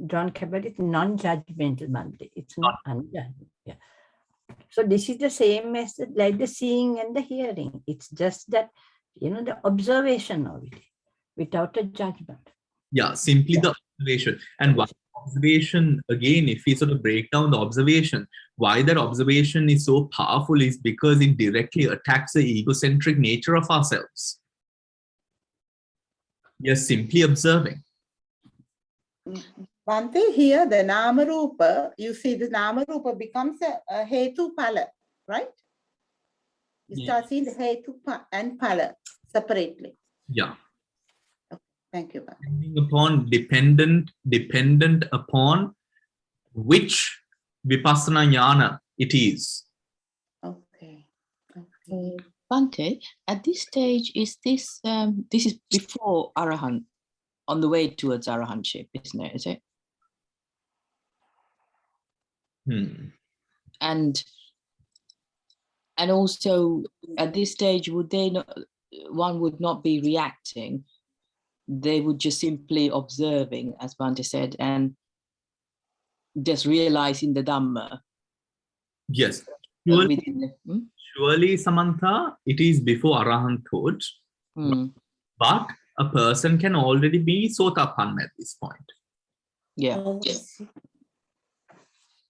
John Cabot, it's non-judgmental, Bhante. It's not unjudgmental. Yeah. So this is the same as like the seeing and the hearing. It's just that, the observation of it without a judgment. Yeah, simply the observation. And one observation, again, if we sort of break down the observation, why that observation is so powerful is because it directly attacks the egocentric nature of ourselves. We are simply observing. Bhante, here the Nama Rupa, you see the Nama Rupa becomes a Hetu Pala, right? You start seeing the Hetu and Pala separately. Yeah. Thank you, Depending Bhante. upon, dependent upon which vipassana jnana it is. Okay. Bhante, at this stage, is this is before Arahant, on the way towards Arahantship, isn't it? Is it? And also at this stage, one would not be reacting. They would just simply observing, as Bhante said, and just realizing the Dhamma. Yes. Surely, Samantha, it is before Arahanthood, but a person can already be Sotapanna at this point. Yeah.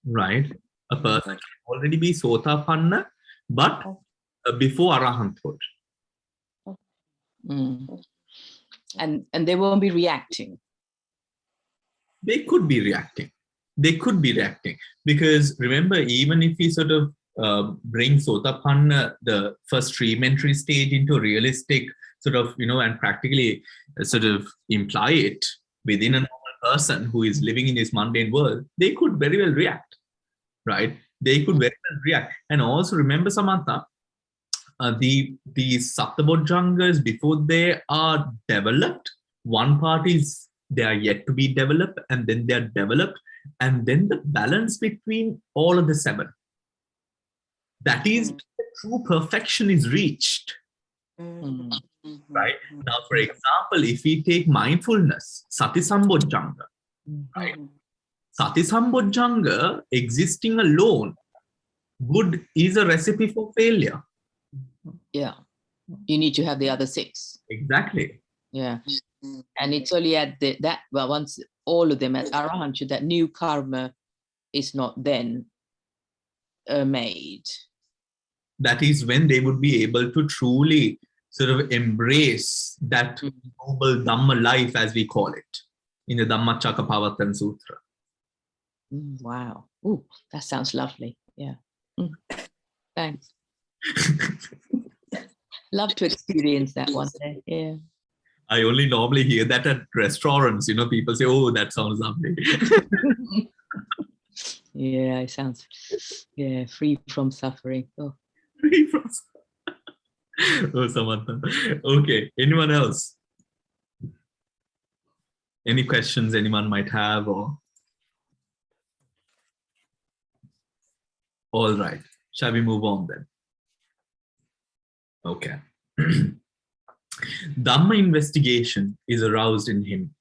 Right? A person can already be Sotapanna, but before Arahanthood. And they won't be reacting. They could be reacting. Because remember, even if we sort of bring Sotapanna, the first rudimentary stage, into a realistic sort of, and practically sort of imply it within a normal person who is living in this mundane world, they could very well react, right? They could very well react. And also remember, Samantha, the Saptabodjangas, before they are developed, one part is they are yet to be developed, and then they are developed, and then the balance between all of the seven, that is the true perfection is reached. Right? Now, for example, if we take mindfulness, Sati Sambodjanga, right? Sati Sambodjanga existing alone is a recipe for failure. Yeah. You need to have the other six. Exactly. Yeah. And it's only at once all of them at Arahanthood, that new karma is not then made. That is when they would be able to truly sort of embrace that noble Dhamma life, as we call it, in the Dhammacakkappavattana Sutra. Wow. Ooh, that sounds lovely. Yeah. Thanks. Love to experience that one day. Yeah. I only normally hear that at restaurants. People say, "Oh, that sounds lovely." Yeah, it sounds, free from suffering. Oh. Free from suffering. Oh, Samantha. Okay. Anyone else? Any questions anyone might have, or? All right. Shall we move on then? Okay. Dhamma investigation is aroused in him.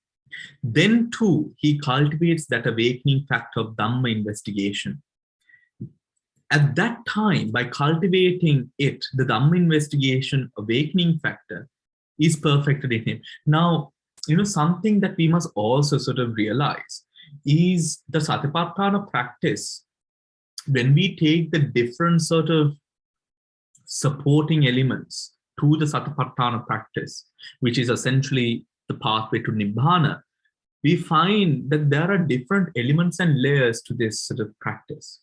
Then too, he cultivates that awakening factor of Dhamma investigation. At that time, by cultivating it, the Dhamma investigation awakening factor is perfected in him. Now, something that we must also sort of realize is the Satipatthana practice. When we take the different sort of supporting elements to the Satipatthana practice, which is essentially the pathway to Nibbana, we find that there are different elements and layers to this sort of practice.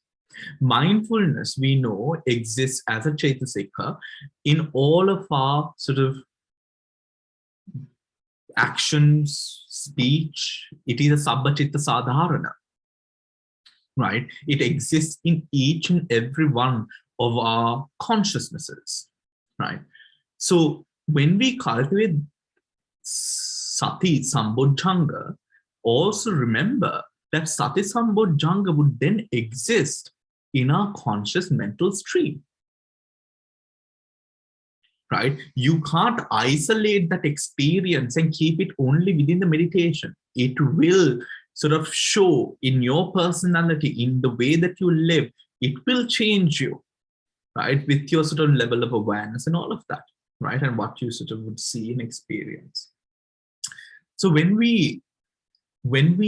Mindfulness, we know, exists as a Chaitasika in all of our sort of actions, speech. It is a Sabbachitta Sadharana, right? It exists in each and every one of our consciousnesses, right? So when we cultivate Sati Sambojjhanga, also remember that Sati Sambojjhanga would then exist in our conscious mental stream, right? You can't isolate that experience and keep it only within the meditation. It will sort of show in your personality, in the way that you live. It will change you, right? With your sort of level of awareness and all of that, right? And what you sort of would see and experience. So when we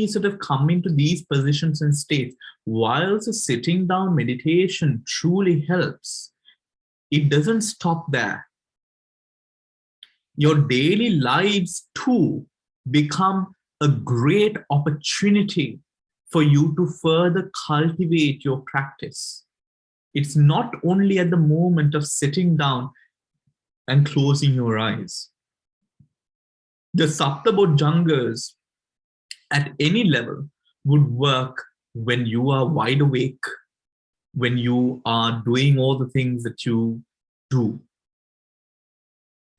sort of come into these positions and states, whilst sitting down meditation truly helps, it doesn't stop there. Your daily lives too become a great opportunity for you to further cultivate your practice. It's not only at the moment of sitting down and closing your eyes. The Saptabojjhangas at any level would work when you are wide awake, when you are doing all the things that you do,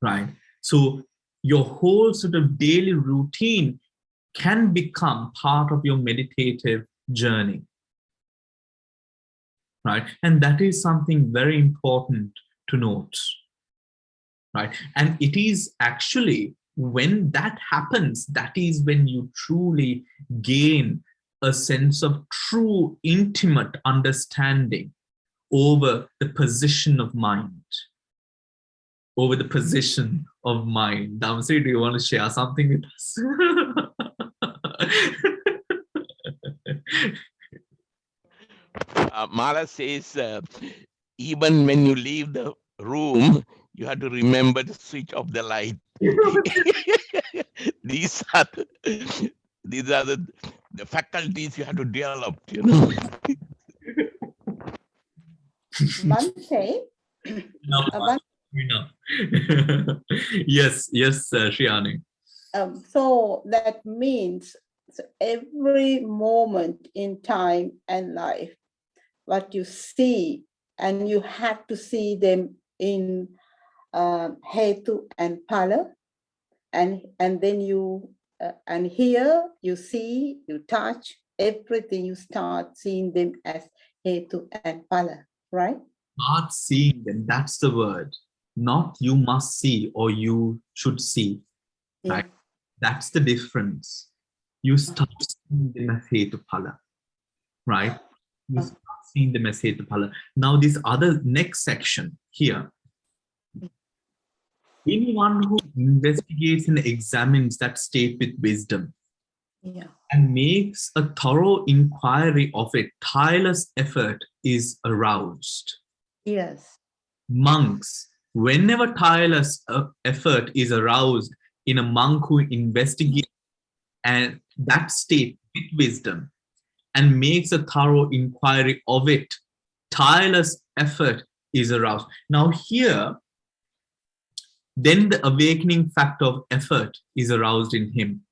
right? So your whole sort of daily routine can become part of your meditative journey, right? And that is something very important to note, right? And it is actually when that happens, that is when you truly gain a sense of true intimate understanding over the position of mind. Over the position of mind. Damsri, do you want to share something with us? Mala says, even when you leave the room, you have to remember to switch off the light. These are the faculties you have to develop, Bhante, Yes, Shriyani. So that means every moment in time and life, what you see, and you have to see them in Hetu and Phala, and then you, and here you see, you touch, everything you start seeing them as Hetu and Phala, right? Start seeing them, that's the word. Not you must see or you should see, right? Yeah. That's the difference. You start seeing them as Hetu Phala, right? You start seeing them as Hetu Phala. Now this other next section here, anyone who investigates and examines that state with wisdom, Yeah. and makes a thorough inquiry of it, tireless effort is aroused. Yes. Monks, whenever tireless effort is aroused in a monk who investigates and that state with wisdom and makes a thorough inquiry of it, tireless effort is aroused. Now here, then the awakening factor of effort is aroused in him.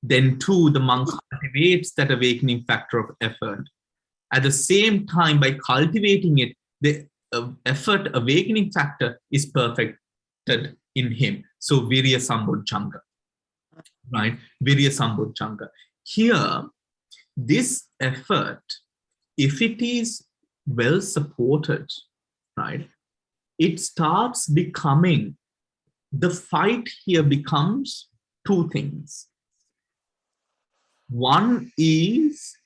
Then too, the monk cultivates that awakening factor of effort. At the same time, by cultivating it, the effort awakening factor is perfected in him. So Virya Sambojjhanga, right? Virya Sambojjhanga. Here, this effort, if it is well supported, right, it starts becoming, the fight here becomes two things. One is,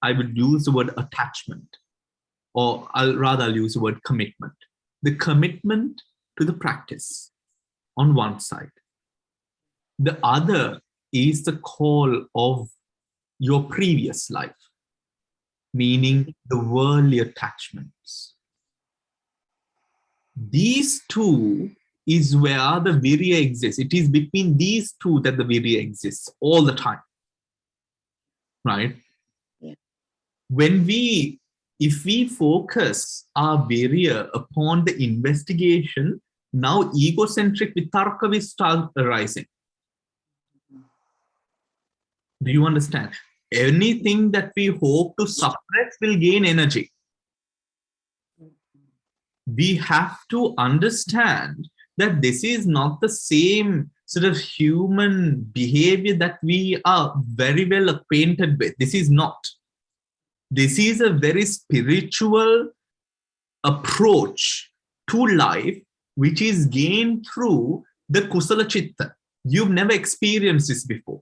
I would use the word attachment, or I'll use the word commitment. The commitment to the practice on one side. The other is the call of your previous life, meaning the worldly attachments. These two is where the virya exists. It is between these two that the virya exists all the time, right? Yeah. If we focus our virya upon the investigation, now egocentric vitarka will start arising. Do you understand? Anything that we hope to suppress will gain energy. We have to understand that this is not the same sort of human behavior that we are very well acquainted with. This is not. This is a very spiritual approach to life, which is gained through the kusala chitta. You've never experienced this before.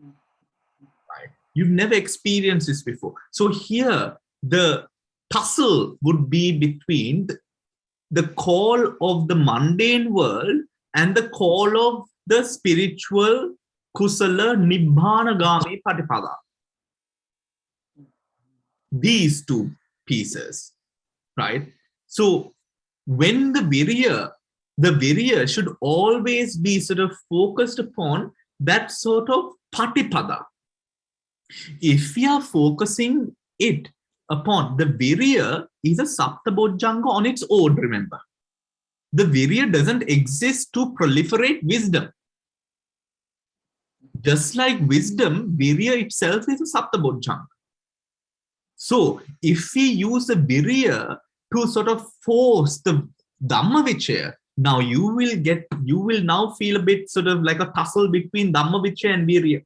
Right? You've never experienced this before. So here, the tussle would be between the call of the mundane world and the call of the spiritual kusala nibbana-gami patipada. These two pieces, right? So when the virya should always be sort of focused upon that sort of patipada. If we are focusing it upon, the virya is a sapta bhujanga on its own, remember. The virya doesn't exist to proliferate wisdom. Just like wisdom, virya itself is a sapta bhujanga. So if we use the virya to sort of force the Dhamma vichaya, now you will now feel a bit sort of like a tussle between Dhamma vichaya and virya,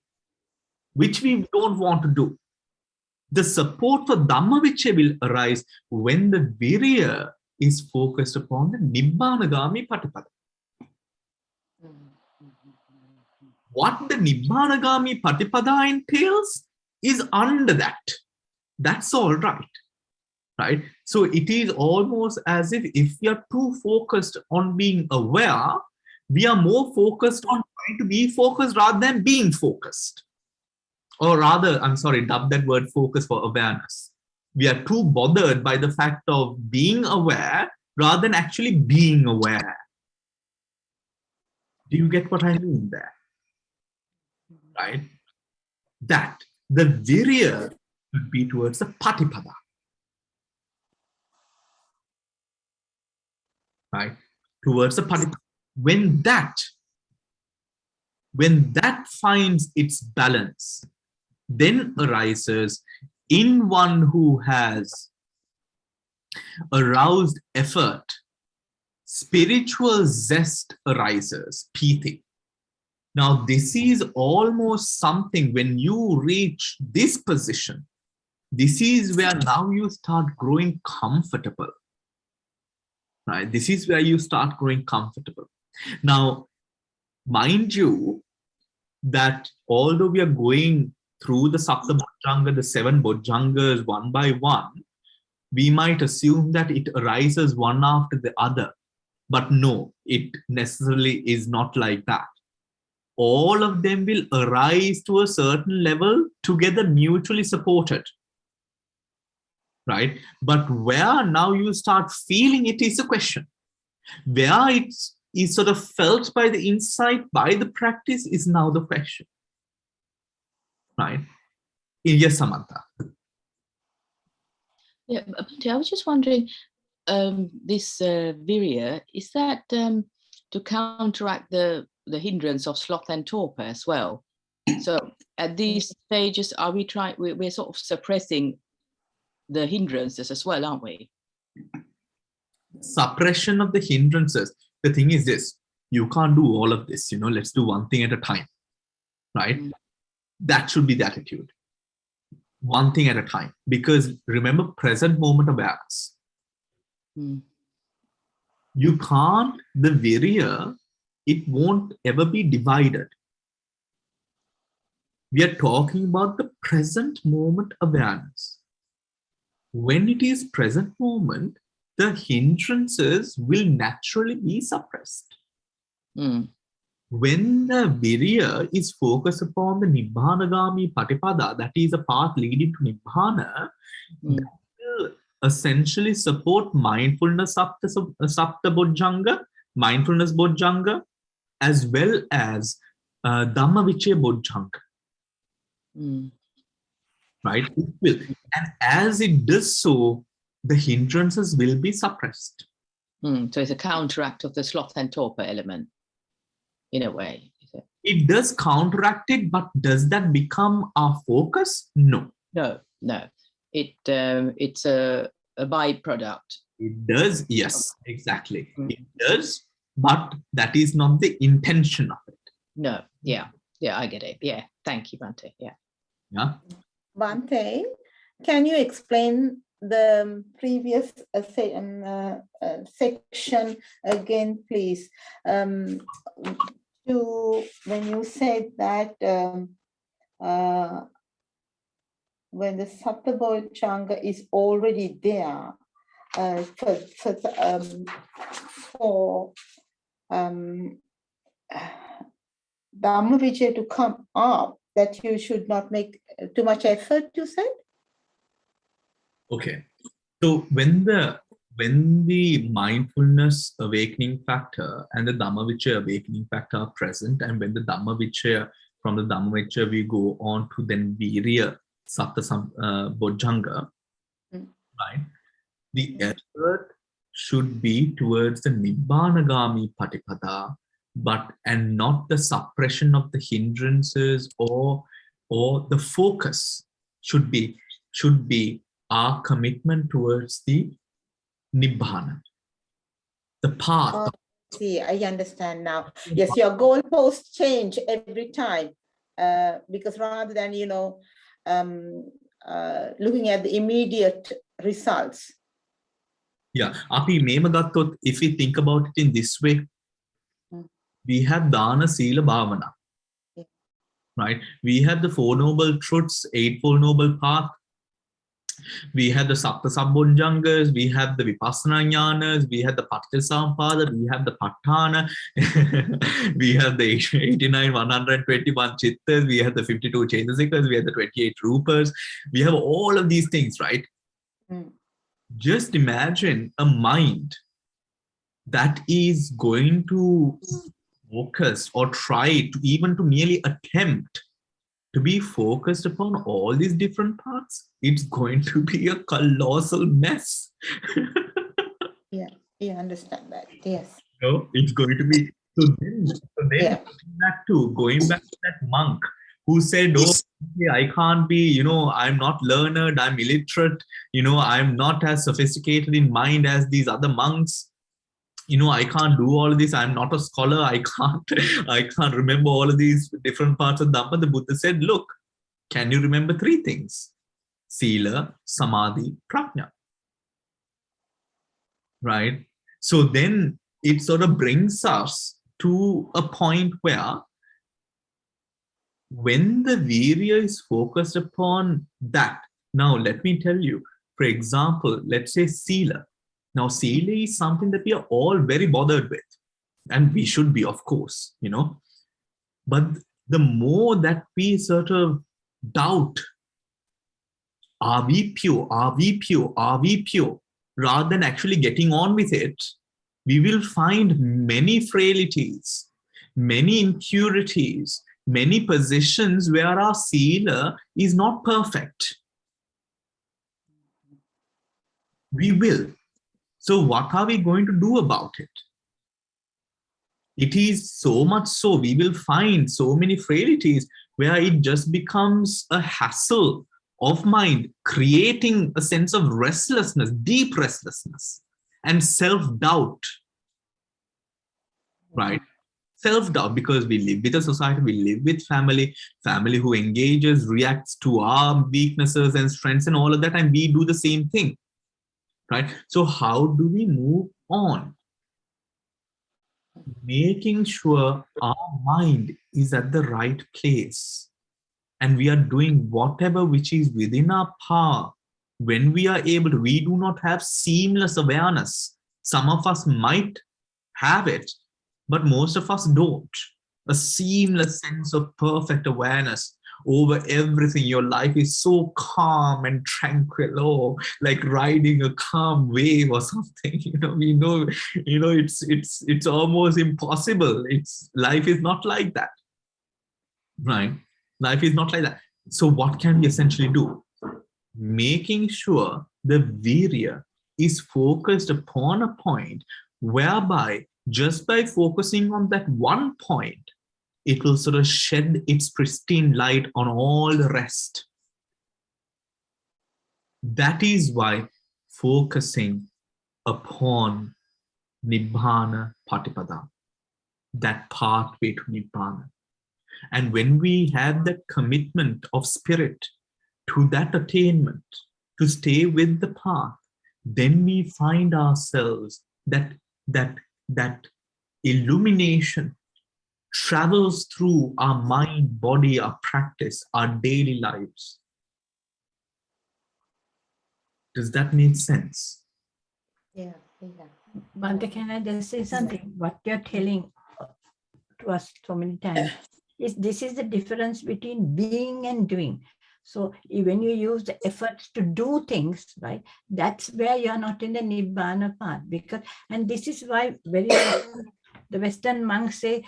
which we don't want to do. The support for Dhamma vichaya will arise when the virya is focused upon the nibbana-gami patipada. What the nibbana-gami patipada entails is under that. That's all right. Right? So it is almost as if we are too focused on being aware, we are more focused on trying to be focused rather than being focused. Or rather, I'm sorry, dub that word focus for awareness. We are too bothered by the fact of being aware rather than actually being aware. Do you get what I mean there? Right? That the virya should be towards the patipada. Right? Towards the patipada. When that finds its balance, then arises in one who has aroused effort, spiritual zest arises, piti. Now, this is almost something when you reach this position, this is where now you start growing comfortable. Right? This is where you start growing comfortable. Now, mind you, that although we are going through the Sapta Bhujanga, the 7 Bhujangas one by one, we might assume that it arises one after the other. But no, it necessarily is not like that. All of them will arise to a certain level, together mutually supported. Right? But where now you start feeling it is a question. Where it is sort of felt by the insight, by the practice, is now the question. Right? Yes, Samantha. Yeah, Bhante, I was just wondering, this virya, is that to counteract the hindrance of sloth and torpor as well? So at these stages, are we trying? We're sort of suppressing the hindrances as well, aren't we? Suppression of the hindrances. The thing is this: you can't do all of this. Let's do one thing at a time. Right? That should be the attitude. One thing at a time. Because remember, present moment awareness. You can't, the virya, it won't ever be divided. We are talking about the present moment awareness. When it is present moment, the hindrances will naturally be suppressed. Mm. When the virya is focused upon the Nibbana-gami Patipada, that is a path leading to Nibbana, Mm. that will essentially support mindfulness Sapta Bhujanga, mindfulness Bhujanga, as well as Dhamma Vichaya Bhujanga. Mm. Right? It will. And as it does so, the hindrances will be suppressed. Mm. So it's a counteract of the sloth and torpor element, in a way. Is it? It does counteract it, but does that become our focus? No. No, no. It's a byproduct. It does, yes, exactly. Mm. It does, but that is not the intention of it. No, yeah, I get it. Yeah, thank you, Bhante. Yeah. Yeah. Bhante, can you explain the previous section again, please? When you said that when the Satta Bhujanga is already there for Dhamma Vichaya to come up, that you should not make too much effort, you said? Okay. So when the mindfulness awakening factor and the Dhamma Vichaya awakening factor are present, and when the Dhamma Vichaya, from the Dhamma Vichaya we go on to then Virya Satta Bhujanga, right? The effort should be towards the Nibbana-gami Patipada, and not the suppression of the hindrances or the focus should be our commitment towards the Nibbana, the path. Oh, see, I understand now. Yes, your goalposts change every time because rather than, looking at the immediate results. Yeah, api mema gathot, if we think about it in this way, we have Dana, Sila, Bhavana. Yeah. Right? We have the Four Noble Truths, Eightfold Noble Path. We have the Sapta Sabbonjangas, we have the Vipassana Jnanas, we have the Paticcasamuppada, we have the Patthana, we have the 89, 121 Chittas, we have the 52 Chetasikas, we have the 28 Rupas, we have all of these things, right? Mm. Just imagine a mind that is going to focus or try to even to merely attempt to be focused upon all these different parts. It's going to be a colossal mess. Yeah, you understand that. Yes. No, it's going to be. So then Yeah. going back to that monk who said, "Oh, I can't be. I'm not learned. I'm illiterate. I'm not as sophisticated in mind as these other monks. I can't do all of this. I'm not a scholar. I can't remember all of these different parts of Dhamma." The Buddha said, "Look, can you remember three things? Sila, Samadhi, Prajna." Right? So then it sort of brings us to a point where when the virya is focused upon that, now let me tell you, for example, let's say Sila. Now, Sila is something that we are all very bothered with. And we should be, of course, But the more that we sort of doubt, are we pure? Are we pure? Are we pure? Rather than actually getting on with it, we will find many frailties, many impurities, many positions where our sila is not perfect. We will. So what are we going to do about it? It is so much so, we will find so many frailties where it just becomes a hassle of mind, creating a sense of restlessness, deep restlessness, and self-doubt, right? Self-doubt, because we live with a society, we live with family who engages, reacts to our weaknesses and strengths and all of that, and we do the same thing, right? So how do we move on? Making sure our mind is at the right place. and we are doing whatever which is within our power. When we are able to, we do not have seamless awareness. Some of us might have it, but most of us don't. A seamless sense of perfect awareness over everything. Your life is so calm and tranquil, oh, like riding a calm wave or something. It's almost impossible. Life is not like that, right? Life is not like that. So what can we essentially do? Making sure the virya is focused upon a point whereby just by focusing on that one point, it will sort of shed its pristine light on all the rest. That is why focusing upon Nibbana Patipada, that pathway to Nibbana. And when we have that commitment of spirit to that attainment, to stay with the path, then we find ourselves that illumination travels through our mind, body, our practice, our daily lives. Does that make sense? Yeah. Bhante, can I just say something? What you're telling to us so many times is this is the difference between being and doing. So when you use the efforts to do things, right, that's where you're not in the Nibbana path. And this is why very often the Western monks say,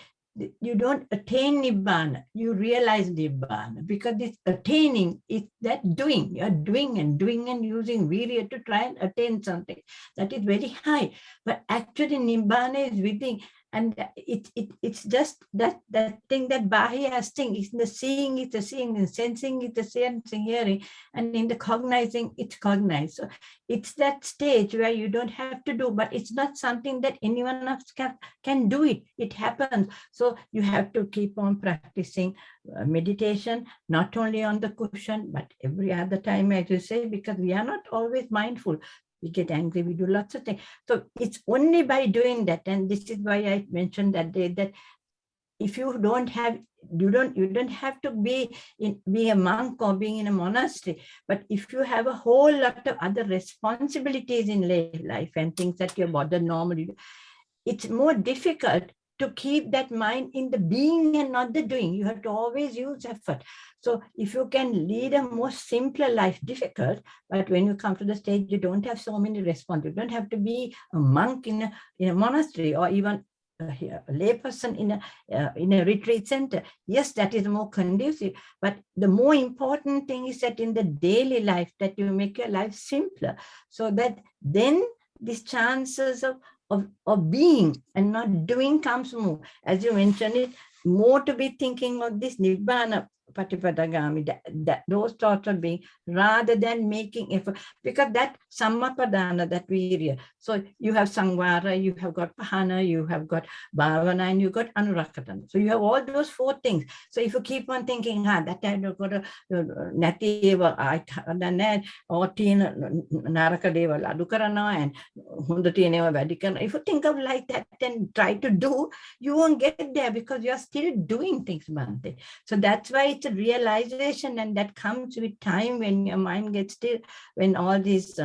you don't attain Nibbana, you realize Nibbana, because this attaining is that doing. You're doing and using virya to try and attain something that is very high. But actually Nibbana is within. And it's just that thing that Bahi has thing. In the seeing, it's the seeing. In sensing, it's the sensing, hearing. And in the cognizing, it's cognized. So it's that stage where you don't have to do, but it's not something that anyone else can do it. It happens. So you have to keep on practicing meditation, not only on the cushion, but every other time, as you say, because we are not always mindful. We get angry, we do lots of things. So it's only by doing that, and this is why I mentioned that day that if you don't have, you don't have to be a monk or being in a monastery, but if you have a whole lot of other responsibilities in life and things that you're bothered normally, it's more difficult to keep that mind in the being and not the doing. You have to always use effort. So if you can lead a more simpler life, difficult, but when you come to the stage, you don't have so many responsibilities. You don't have to be a monk in a monastery or even a layperson in a retreat center. Yes, that is more conducive, but the more important thing is that in the daily life that you make your life simpler, so that then these chances of being and not doing comes more. As you mentioned it, more to be thinking of this Nibbana Patipadagami, that those thoughts of being, rather than making effort, because that Sammapadana, that virya. So you have Sangvara, you have got Pahana, you have got Bhavana, and you got Anurakatana. So you have all those four things. So if you keep on thinking, that time you've got a Nativa, or Tina Narakadeva Ladukarana, and Hundatineva Vatican. If you think of like that and try to do, you won't get there because you're still doing things, Bhante. So that's why it's a realization, and that comes with time when your mind gets still, when all these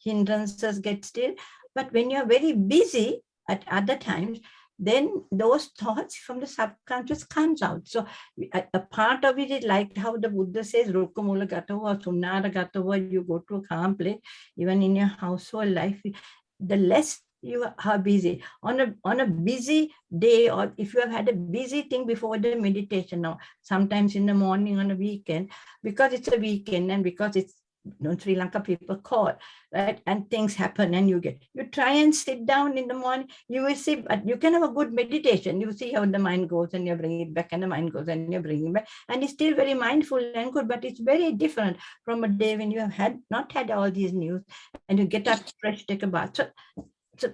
hindrances get still. But when you're very busy at other times, then those thoughts from the subconscious comes out. So a part of it is like how the Buddha says, Rukamula Gatava, Sunnara Gatava, you go to a calm place, even in your household life, the less you are busy. On a busy day, or if you have had a busy thing before the meditation, now sometimes in the morning on a weekend, because it's a weekend and because it's Sri Lanka people call, right? And things happen and you try and sit down in the morning, you will see, but you can have a good meditation. You see how the mind goes and you bring it back, and the mind goes and you bring it back. And it's still very mindful and good, but it's very different from a day when you have not had all these news and you get up fresh, take a bath. So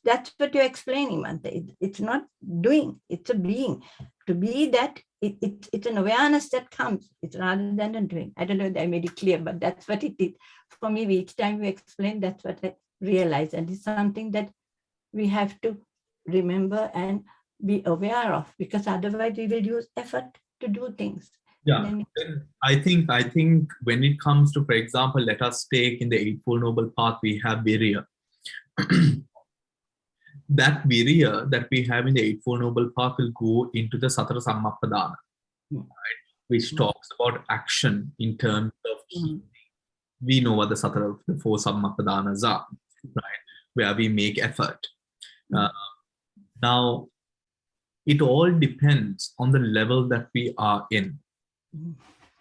that's what you're explaining, Mante. It's not doing, it's a being. To be that, it's an awareness that comes. It's rather than a doing. I don't know if I made it clear, but that's what it is. For me, each time we explain, that's what I realize. And it's something that we have to remember and be aware of, because otherwise we will use effort to do things. Yeah, And I think when it comes to, for example, let us take in the Eightfold Noble Path, we have Virya. That Virya that we have in the Eightfold Noble Path will go into the Satara Sammapadana, right, which talks about action in terms of, we know what the four Sammapadanas are, right, where we make effort. Now, it all depends on the level that we are in.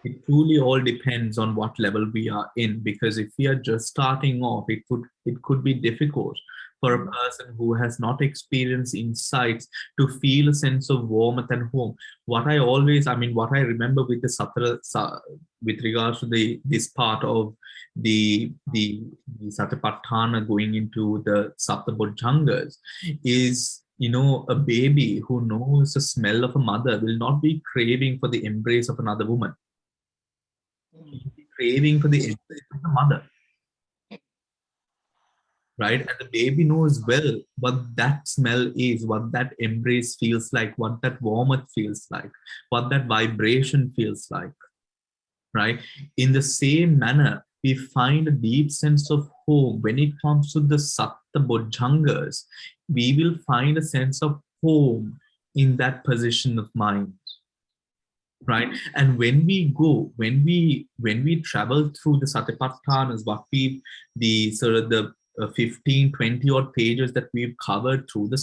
It truly all depends on what level we are in, because if we are just starting off, it could be difficult for a person who has not experienced insights to feel a sense of warmth and home. What I remember with the Satara, with regards to this part of the Satipatthana going into the Sapta Bhujangas is, a baby who knows the smell of a mother will not be craving for the embrace of another woman. He'll be craving for the embrace of the mother. Right? And the baby knows well what that smell is, what that embrace feels like, what that warmth feels like, what that vibration feels like. Right? In the same manner, we find a deep sense of home. When it comes to the Satta Bhujangas, we will find a sense of home in that position of mind. Right? And when we travel through the Satipatthanas, the 15, 20 odd pages that we've covered through the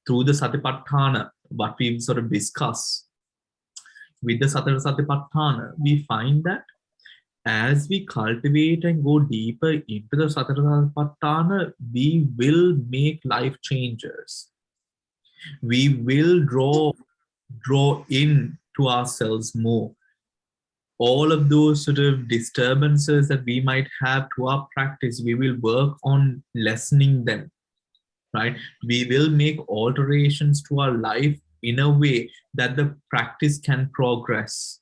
through the Satipatthana, what we've sort of discussed with the Satipatthana, we find that as we cultivate and go deeper into the Satipatthana, we will make life changes. We will draw in to ourselves more. All of those sort of disturbances that we might have to our practice, we will work on lessening them, right? We will make alterations to our life in a way that the practice can progress,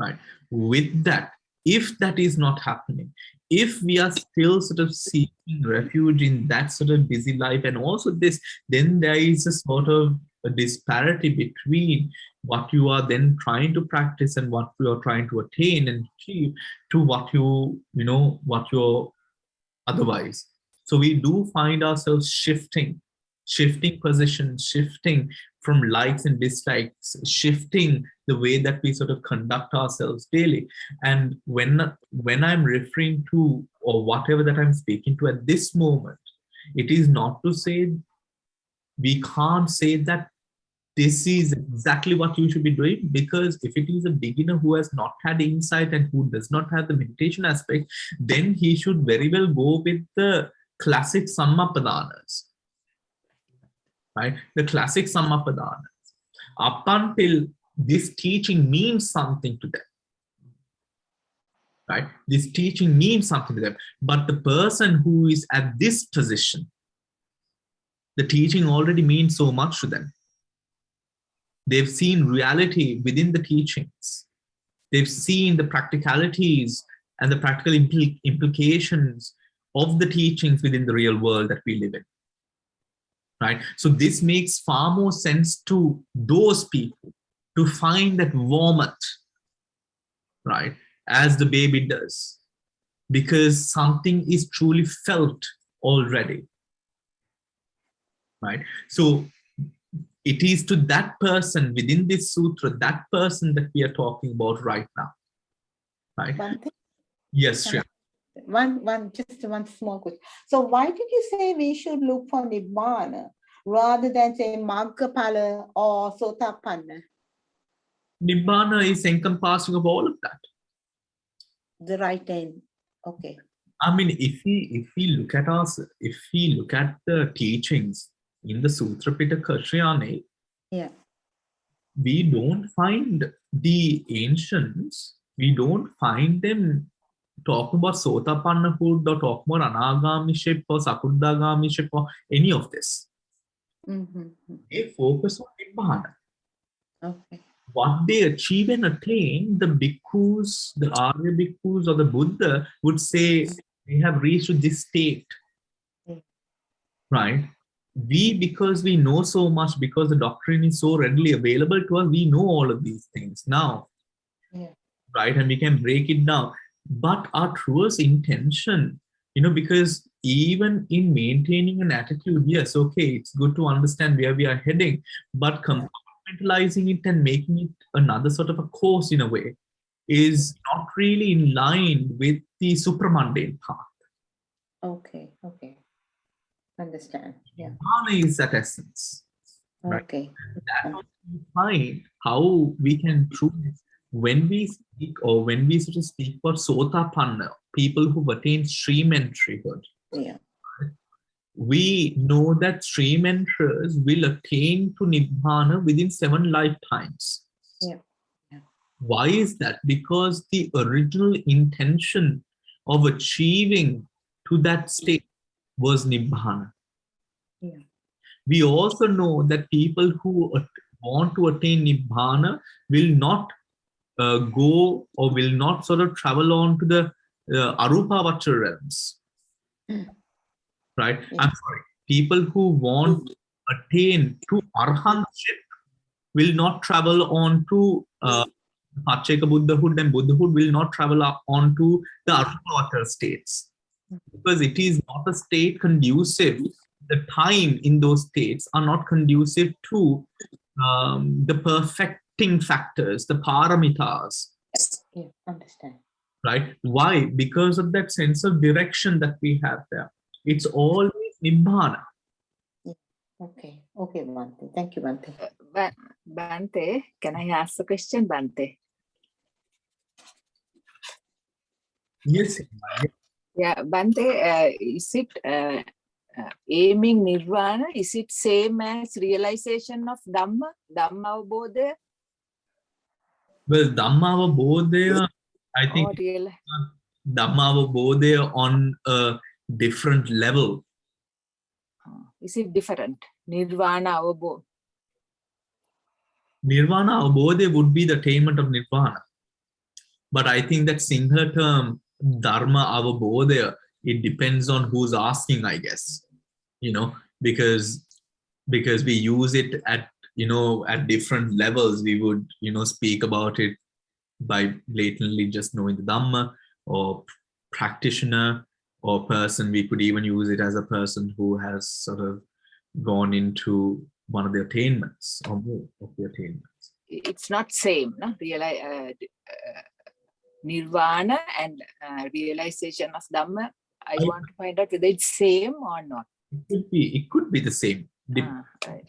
right? With that, if that is not happening, if we are still sort of seeking refuge in that sort of busy life and also this, then there is a sort of a disparity between what you are then trying to practice and what you are trying to attain and achieve to what you're otherwise. So we do find ourselves shifting positions, shifting from likes and dislikes, shifting the way that we sort of conduct ourselves daily. And when I'm referring to, or whatever that I'm speaking to at this moment, it is not to say, we can't say that this is exactly what you should be doing, because if it is a beginner who has not had insight and who does not have the meditation aspect, then he should very well go with the classic Sammapadanas, right? The classic Sammapadanas. Up until this teaching means something to them, right? This teaching means something to them. But the person who is at this position, the teaching already means so much to them. They've seen reality within the teachings. They've seen the practicalities and the practical implications of the teachings within the real world that we live in. Right? So this makes far more sense to those people to find that warmth, right, as the baby does, because something is truly felt already. Right? So it is to that person within this sutra, that person that we are talking about right now. Right? One thing. Yes, sure. Just one small question. So why did you say we should look for Nibbana rather than say Maggapala or Sotapanna? Nibbana is encompassing of all of that. The right end. Okay. I mean, if we look at the teachings in the Sutra Pitaka Shriyane, Yeah. we don't find the ancients, we don't find them talking about Sotapannahood or talking about Anagamiship or Sakudagamiship or any of this. Mm-hmm. They focus on Nibbana. Okay. What they achieve and attain, the bhikkhus, the Arya bhikkhus or the Buddha would say they have reached this state. Mm. Right? because we know so much, because the doctrine is so readily available to us, we know all of these things now. Yeah. Right? And we can break it down. But our truest intention, because even in maintaining an attitude, yes, okay, it's good to understand where we are heading, but compartmentalizing it and making it another sort of a course in a way is not really in line with the supramundane path. Okay. Understand. Yeah. Dhamma is that essence. Right? Okay. That's what we find how we can truly, when we speak or when we sort of speak about Sotapanna, people who've attained stream entryhood, Yeah. we know that stream enterers will attain to Nibbana within 7 lifetimes. Yeah. Why is that? Because the original intention of achieving to that state was Nibbana. Yeah. We also know that people who want to attain Nibbana will not go or will not sort of travel on to the Arupavacha realms. Right? Yeah. I'm sorry. People who want to attain to Arhantship will not travel on to Pacheka Buddhahood, and Buddhahood will not travel up onto the Arupavacha states. Because it is not a state conducive. The time in those states are not conducive to the perfecting factors, the paramitas. Yeah. Understand. Right? Why? Because of that sense of direction that we have there. It's always Nibbana. Okay, Bhante. Thank you, Bhante. Bhante, can I ask a question, Bhante? Yes. Yeah, Bhante, is it aiming nirvana? Is it same as realization of Dhamma, Dhamma Avabodha? Well, Dhamma Avabodha, I think Or real? Dhamma Avabodha on a different level. Is it different? Nirvana Avabodha. Nirvana Avabodha would be the attainment of Nirvana. But I think that Singha term, Dharma Avabodha, it depends on who's asking, I guess. Because we use it at different levels. We would speak about it by blatantly just knowing the Dhamma, or practitioner, or person. We could even use it as a person who has sort of gone into one of the attainments or more of the attainments. It's not same, no? Nirvana and realization of Dhamma. I want to find out whether it's same or not. It could be the same. Right.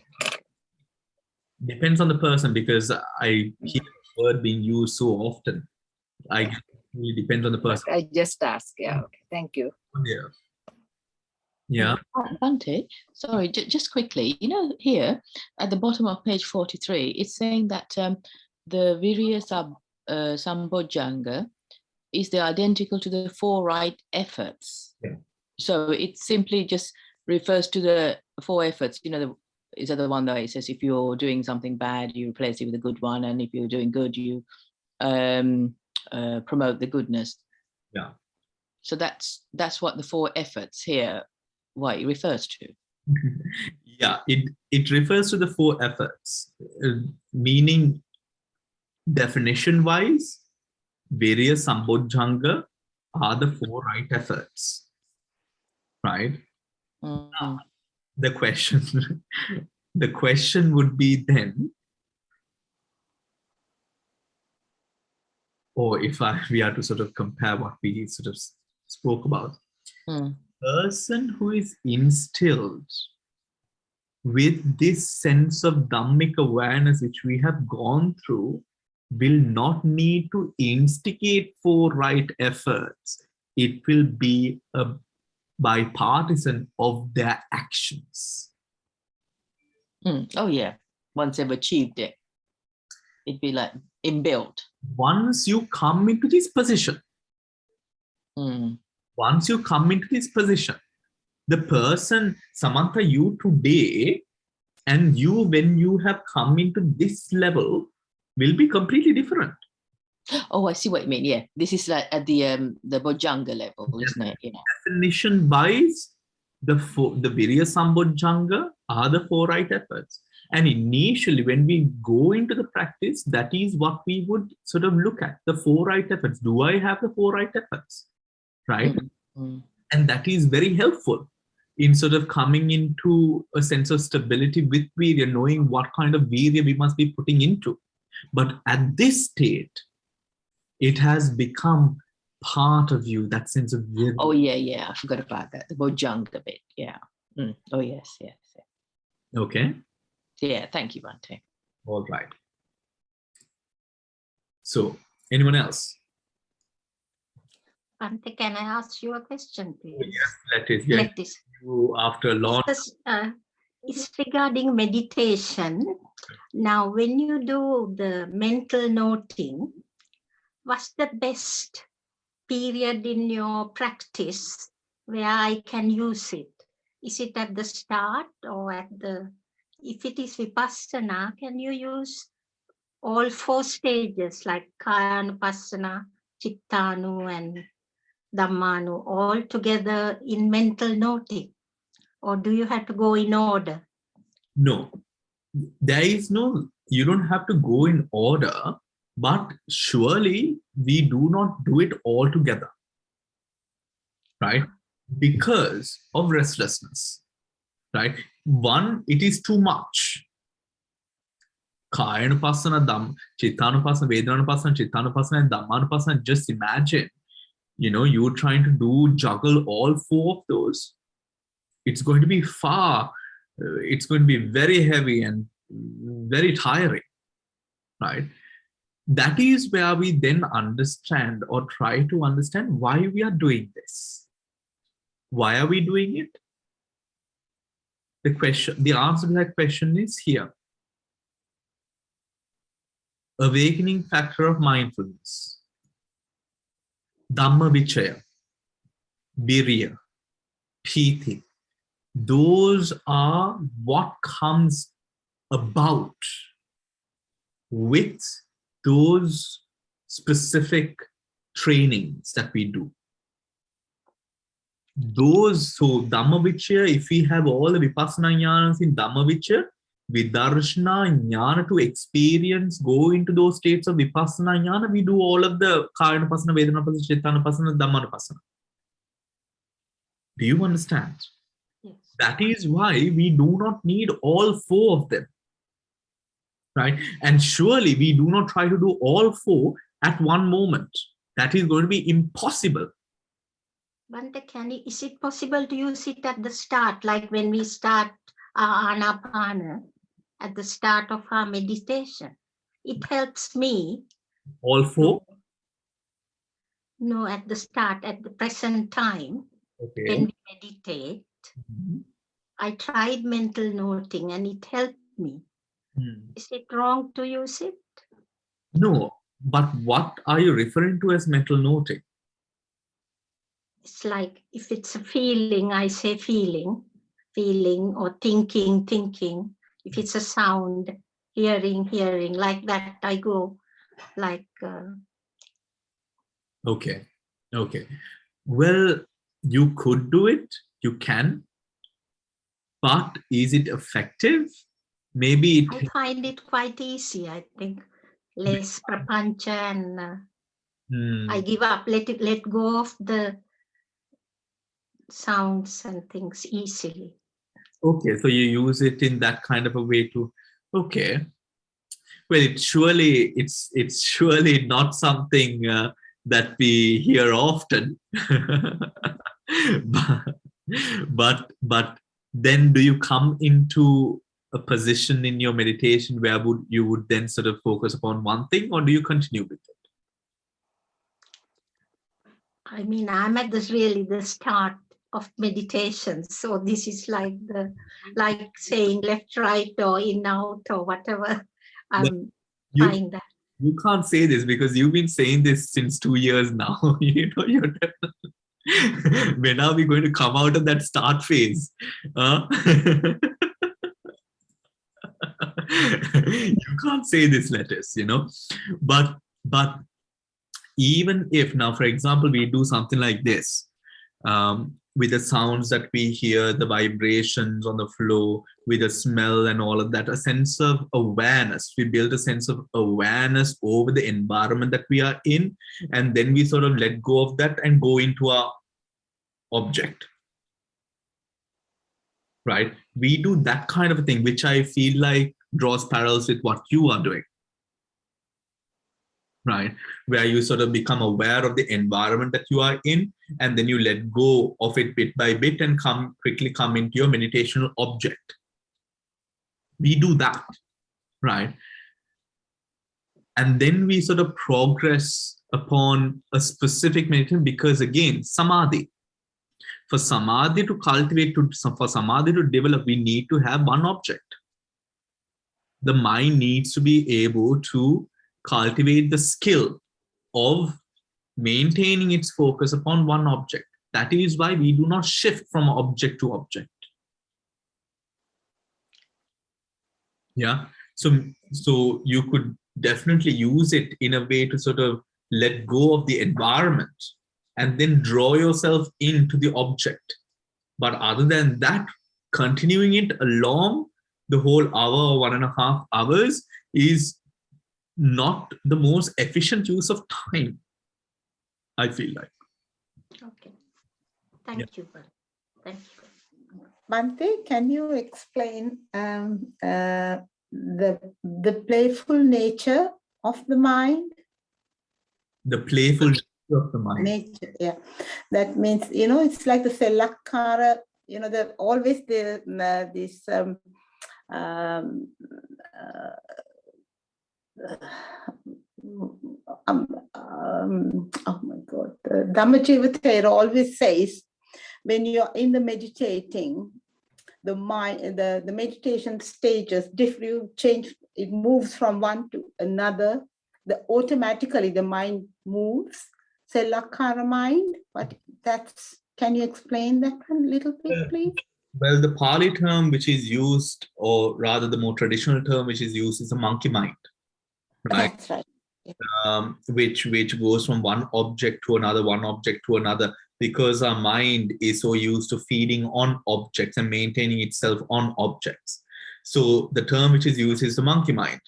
Depends on the person, because I hear the word being used so often. It really depends on the person. But I just ask. Yeah. Okay. Thank you. Yeah. Bhante, sorry, just quickly, here at the bottom of page 43, it's saying that the Virya Sambhojanga is the identical to the 4 right efforts. Yeah. So it simply just refers to the 4 efforts. Is that the one that it says if you're doing something bad, you replace it with a good one, and if you're doing good, you promote the goodness. Yeah. So that's what the 4 efforts here, what it refers to. Yeah, it refers to the 4 efforts, meaning definition-wise, Virya Sambhojanga are the 4 right efforts, right? Mm. The question would be then, or if we are to sort of compare what we sort of spoke about, person who is instilled with this sense of Dhammic awareness which we have gone through will not need to instigate 4 right efforts. It will be a bipartisan of their actions. Oh yeah, once they've achieved it, it'd be like inbuilt. Once you come into this position, the person, Samantha, you today, and you when you have come into this level will be completely different. Oh, I see what you mean. Yeah, this is like at the Bhujanga level, isn't it? Yeah. Definition wise, the Virya Sambojjhanga are the 4 right efforts. And initially, when we go into the practice, that is what we would sort of look at, the 4 right efforts. Do I have the 4 right efforts? Right? And that is very helpful in sort of coming into a sense of stability with virya, knowing what kind of virya we must be putting into. But at this state, it has become part of you, that sense of virya. Oh, yeah. I forgot about that. The Bhujanga bit. Yeah. Oh, yes. Okay. Yeah. Thank you, Bhante. All right. So, anyone else? Bhante, can I ask you a question, please? Yes, let it. You, after a long... It's regarding meditation. Now, when you do the mental noting, what's the best period in your practice where I can use it? Is it at the start or at the... If it is Vipassana, can you use all 4 stages like Kayanupassana, Chittanu and Dhammanu all together in mental noting? Or do you have to go in order? No, there is no, you don't have to go in order, but surely we do not do it all together, right? Because of restlessness, right? One, it is too much. Kayanupassana, Chittanupassana, Vedananupassana, Chittanupassana, and Dhammanupassana. Just imagine, you're trying to juggle all 4 of those. It's going to be it's going to be very heavy and very tiring, right? That is where we then understand or try to understand why we are doing this. Why are we doing it? The answer to that question is here. Awakening factor of mindfulness. Dhamma vichaya, virya, piti. Those are what comes about with those specific trainings that we do. So Dhamma vichaya, if we have all the Vipassana jnanas in Dhamma vichaya, Vidarshana jnana to experience, go into those states of Vipassana jnana, we do all of the Kayanupassana, Vedananupassana, Chittanupassana, Dhammanupassana. Do you understand? Yes. That is why we do not need all 4 of them, right? And surely we do not try to do all 4 at one moment. That is going to be impossible. Bhante, is it possible to use it at the start, like when we start our Anapana, at the start of our meditation? It helps me. All 4? No, at the start, at the present time, okay. When we meditate, I tried mental noting and it helped me. Is it wrong to use it? No, but what are you referring to as mental noting? It's like, if it's a feeling, I say feeling, or thinking. If it's a sound, hearing, like that, I go like... Okay. Well, you could do it, you can, but is it effective? Maybe I find it quite easy, I think. Less prapancha and I give up, let go of the sounds and things easily. Okay, so you use it in that kind of a way to, okay. Well, it's surely not something that we hear often. but then do you come into a position in your meditation where you would then sort of focus upon one thing, or do you continue with it? I mean, I'm at the start of meditation. So this is like saying left, right, or in, out, or whatever. I'm trying that. You can't say this because you've been saying this since 2 years now. You're definitely... When are we going to come out of that start phase? You can't say this, letters, But even if now, for example, we do something like this, with the sounds that we hear, the vibrations on the floor, with the smell and all of that, a sense of awareness. We build a sense of awareness over the environment that we are in, and then we sort of let go of that and go into our object. Right? We do that kind of a thing, which I feel like draws parallels with what you are doing. Right? Where you sort of become aware of the environment that you are in, and then you let go of it bit by bit and quickly come into your meditational object. We do that, right? And then we sort of progress upon a specific meditation, because again, samadhi. For samadhi to cultivate, for samadhi to develop, we need to have one object. The mind needs to be able to cultivate the skill of maintaining its focus upon one object. That is why we do not shift from object to object. Yeah. So you could definitely use it in a way to sort of let go of the environment and then draw yourself into the object. But other than that, continuing it along the whole hour or 1.5 hours is not the most efficient use of time, I feel like. Okay. Thank you. Thank you. Bhante, can you explain the playful nature of the mind? The playful nature of the mind. Nature, yeah. That means, it's like the Selakara, always this oh my God, the Dhamma always says, when you're in the meditating, the mind, the meditation stages, you change, it moves from one to another. Automatically the mind moves, Selakara mind. But can you explain that one a little bit, please? Well, the Pali term which is used, or rather the more traditional term which is used, is a monkey mind. Right? That's right. Which goes from one object to another, because our mind is so used to feeding on objects and maintaining itself on objects. So the term which is used is the monkey mind.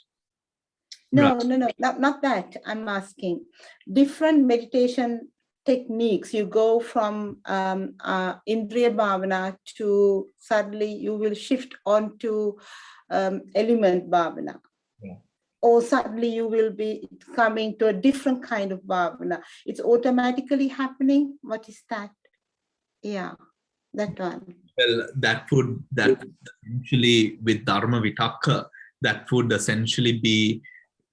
No, not that. I'm asking different meditation techniques. You go from Indriya Bhavana to suddenly you will shift on to element Bhavana. Yeah. Or suddenly you will be coming to a different kind of bhavana. It's automatically happening. What is that? Yeah, that one. Well, that essentially, with Dharma Vitakka, that would essentially be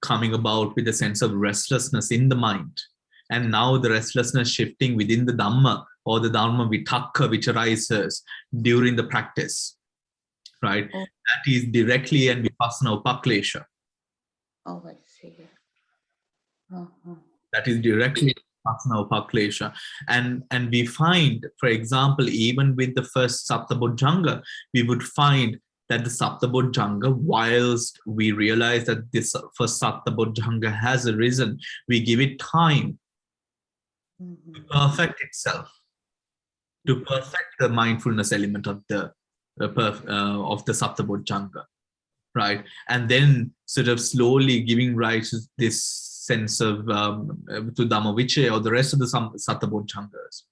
coming about with a sense of restlessness in the mind. And now the restlessness shifting within the Dhamma, or the Dharma Vitakka, which arises during the practice, right? Oh. That is directly and Vipassana Upaklesha. Oh, I see. That is directly Vipassana Upaklesha. And we find, for example, even with the first Sapta Bhujanga, we would find that the Sapta Bhujanga, whilst we realize that this first Sapta Bhujanga has arisen, we give it time to perfect itself, to perfect the mindfulness element of the Sapta Bhujanga. Right, and then sort of slowly giving rise to this sense of to Dhamma Vichaya or the rest of the Satta Bhujangras.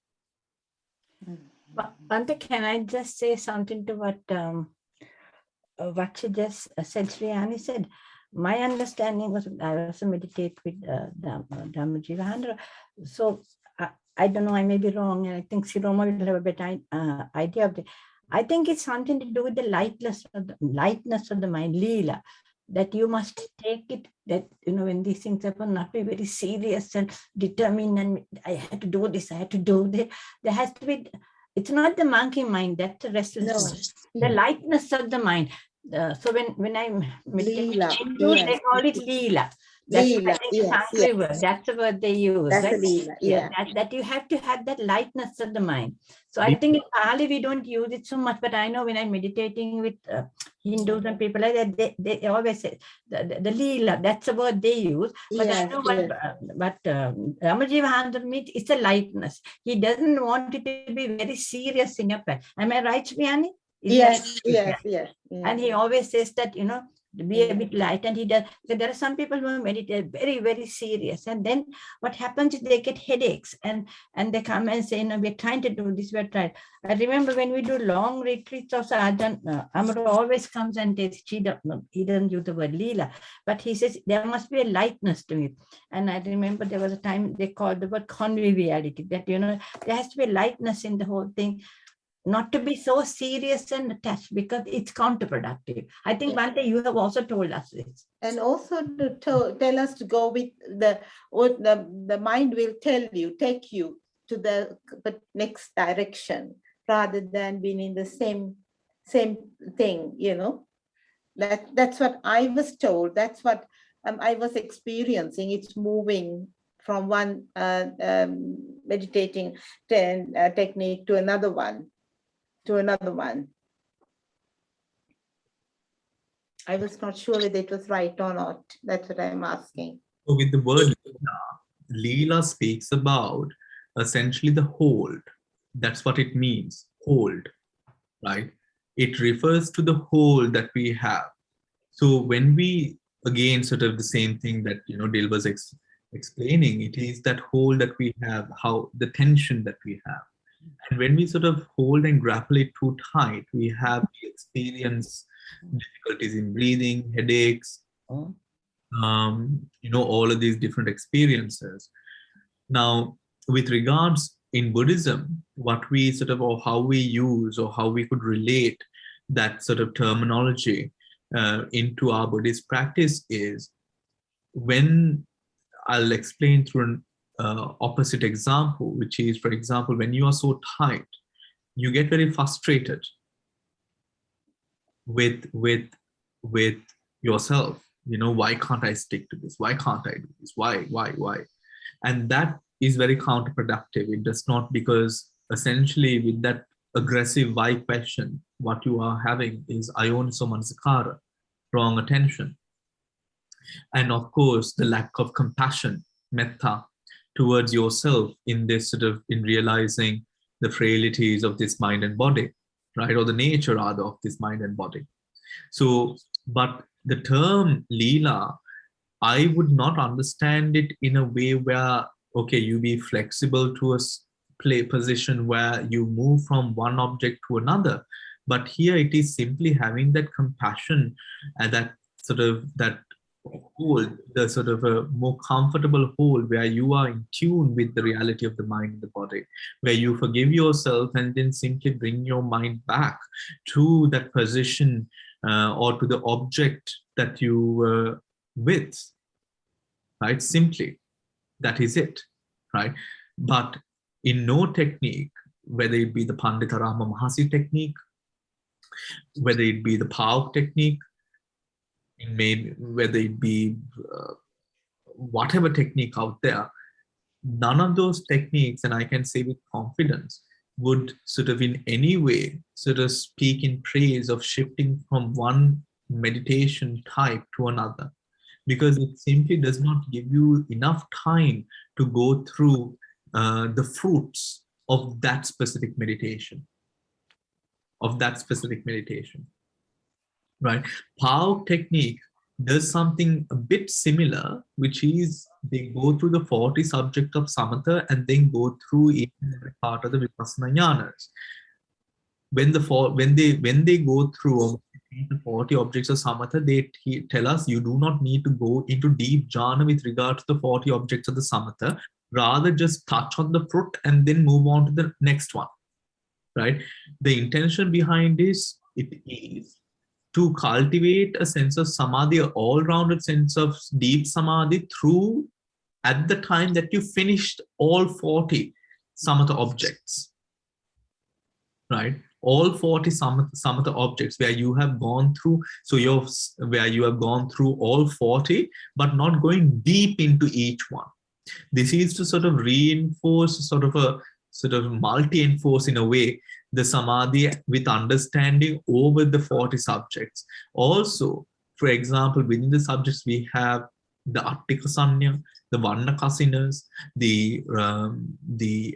Bhante, can I just say something to what she just said? Sriyani said, my understanding was, I also meditate with Dhamma Jivandra. So I don't know, I may be wrong, and I think Siroma will have a better idea of it. I think it's something to do with the lightness of the mind, Leela, that you must take it, that, when these things happen, not be very serious and determined, and I had to do this, I had to do that. There has to be, it's not the monkey mind, that's the restlessness. No. The lightness of the mind. So when I'm meditating, they call it Leela. That's word. That's the word they use. That's right? Leela, yeah. That you have to have that lightness of the mind. So I think in Pali we don't use it so much, but I know when I'm meditating with Hindus and people like that, they always say the lila, that's the word they use. But Yes, I know yes. what Ramajivahandana means, it's a lightness. He doesn't want it to be very serious in your practice. Am I right, Sviani? Yes, yes, yes. And he always says that, you know, be a bit light, and he does. So there are some people who meditate very, very serious, and then what happens is they get headaches, and they come and say, no, we're trying to do this, we're trying. I remember when we do long retreats also, Amaro always comes and says, he doesn't use the word lila, but he says there must be a lightness to it. And I remember there was a time they called the word conviviality, that, you know, there has to be a lightness in the whole thing, not to be so serious and attached, because it's counterproductive. I think, Bhante, you have also told us this. And also to tell us to go with what the mind will take you to the next direction, rather than being in the same thing, you know. That's what I was told. That's what I was experiencing. It's moving from one meditating technique to another one. I was not sure whether it was right or not. That's what I'm asking. So with the word Leela speaks about essentially the hold. That's what it means, hold, right? It refers to the hold that we have. So when we, again, sort of the same thing that, you know, Dale was explaining, it is that hold that we have, how the tension that we have. And when we sort of hold and grapple it too tight, we have the experience difficulties in breathing, headaches, you know, all of these different experiences. Now, with regards in Buddhism, what we sort of, or how we use, or how we could relate that sort of terminology into our Buddhist practice is, when I'll explain through an opposite example, which is, for example, when you are so tight, you get very frustrated with yourself. You know, why can't I stick to this? Why can't I do this? Why? And that is very counterproductive. It does not, because essentially with that aggressive why question, what you are having is ayoniso manasikara, wrong attention. And of course, the lack of compassion, metta, towards yourself in this sort of, in realizing the frailties of this mind and body, right? Or the nature rather of this mind and body. So, but the term Leela, I would not understand it in a way where, okay, you be flexible to a play position where you move from one object to another. But here it is simply having that compassion and that sort of, that hold, the sort of a more comfortable hold where you are in tune with the reality of the mind and the body, where you forgive yourself and then simply bring your mind back to that position or to the object that you were with, right? Simply, that is it, right? But in no technique, whether it be the Pandita Rama Mahasi technique, whether it be the Pauk technique, whether it be whatever technique out there, none of those techniques, and I can say with confidence, would sort of in any way sort of speak in praise of shifting from one meditation type to another, because it simply does not give you enough time to go through the fruits of that specific meditation, right? Pauk technique does something a bit similar, which is they go through the 40 subjects of samatha and then go through each and every part of the vipassana jnanas. When they go through the 40 objects of samatha, they tell us you do not need to go into deep jhana with regard to the 40 objects of the samatha, rather just touch on the fruit and then move on to the next one, right? The intention behind it is to cultivate a sense of samadhi, an all-rounded sense of deep samadhi through at the time that you finished all 40 samatha objects, right? All 40 samatha objects where you have gone through, where you have gone through all 40, but not going deep into each one. This is to sort of reinforce sort of a sort of multi-enforce in a way the samadhi with understanding over the 40 subjects. Also, for example, within the subjects, we have the Attika Sanya, the Vannakasinas, the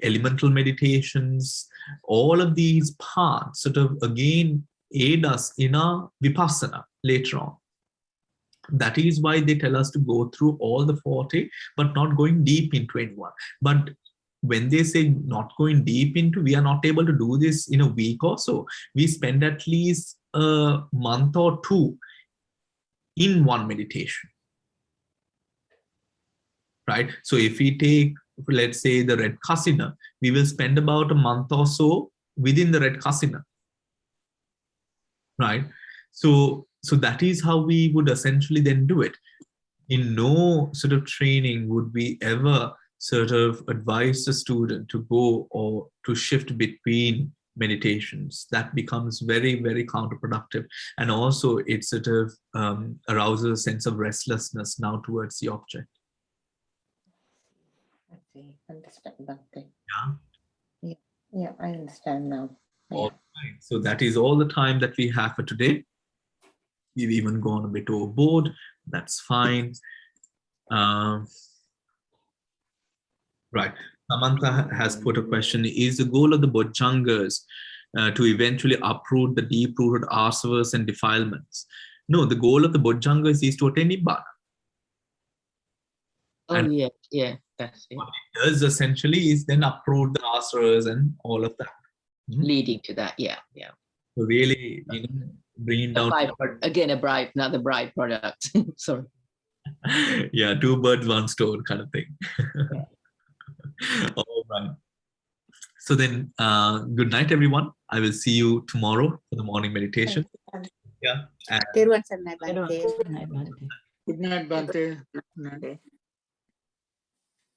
elemental meditations. All of these parts sort of again aid us in our vipassana later on. That is why they tell us to go through all the 40, but not going deep into anyone. But when they say not going deep into, we are not able to do this in a week or so. We spend at least a month or two in one meditation. Right? So if we take, let's say, the red kasina, we will spend about a month or so within the red kasina. Right? So that is how we would essentially then do it. In no sort of training would we ever sort of advise the student to go or to shift between meditations. That becomes very, very counterproductive. And also it sort of arouses a sense of restlessness now towards the object. I see. Understand, Bhante. Yeah. Yeah, I understand now. All right. So that is all the time that we have for today. We've even gone a bit overboard. That's fine. Right. Samantha has put a question. Is the goal of the Bhujangas to eventually uproot the deep-rooted asavas and defilements? No, the goal of the Bhujangas is to attain Nibbana. Oh, And yeah, that's it. what it does essentially is then uproot the asavas and all of that. Leading to that, yeah. So really, bringing down. Another byproduct. Sorry. Yeah, 2 birds, 1 stone kind of thing. All right. So then, good night, everyone. I will see you tomorrow for the morning meditation. Yeah. Good night, Bhante. Good night, Bhante.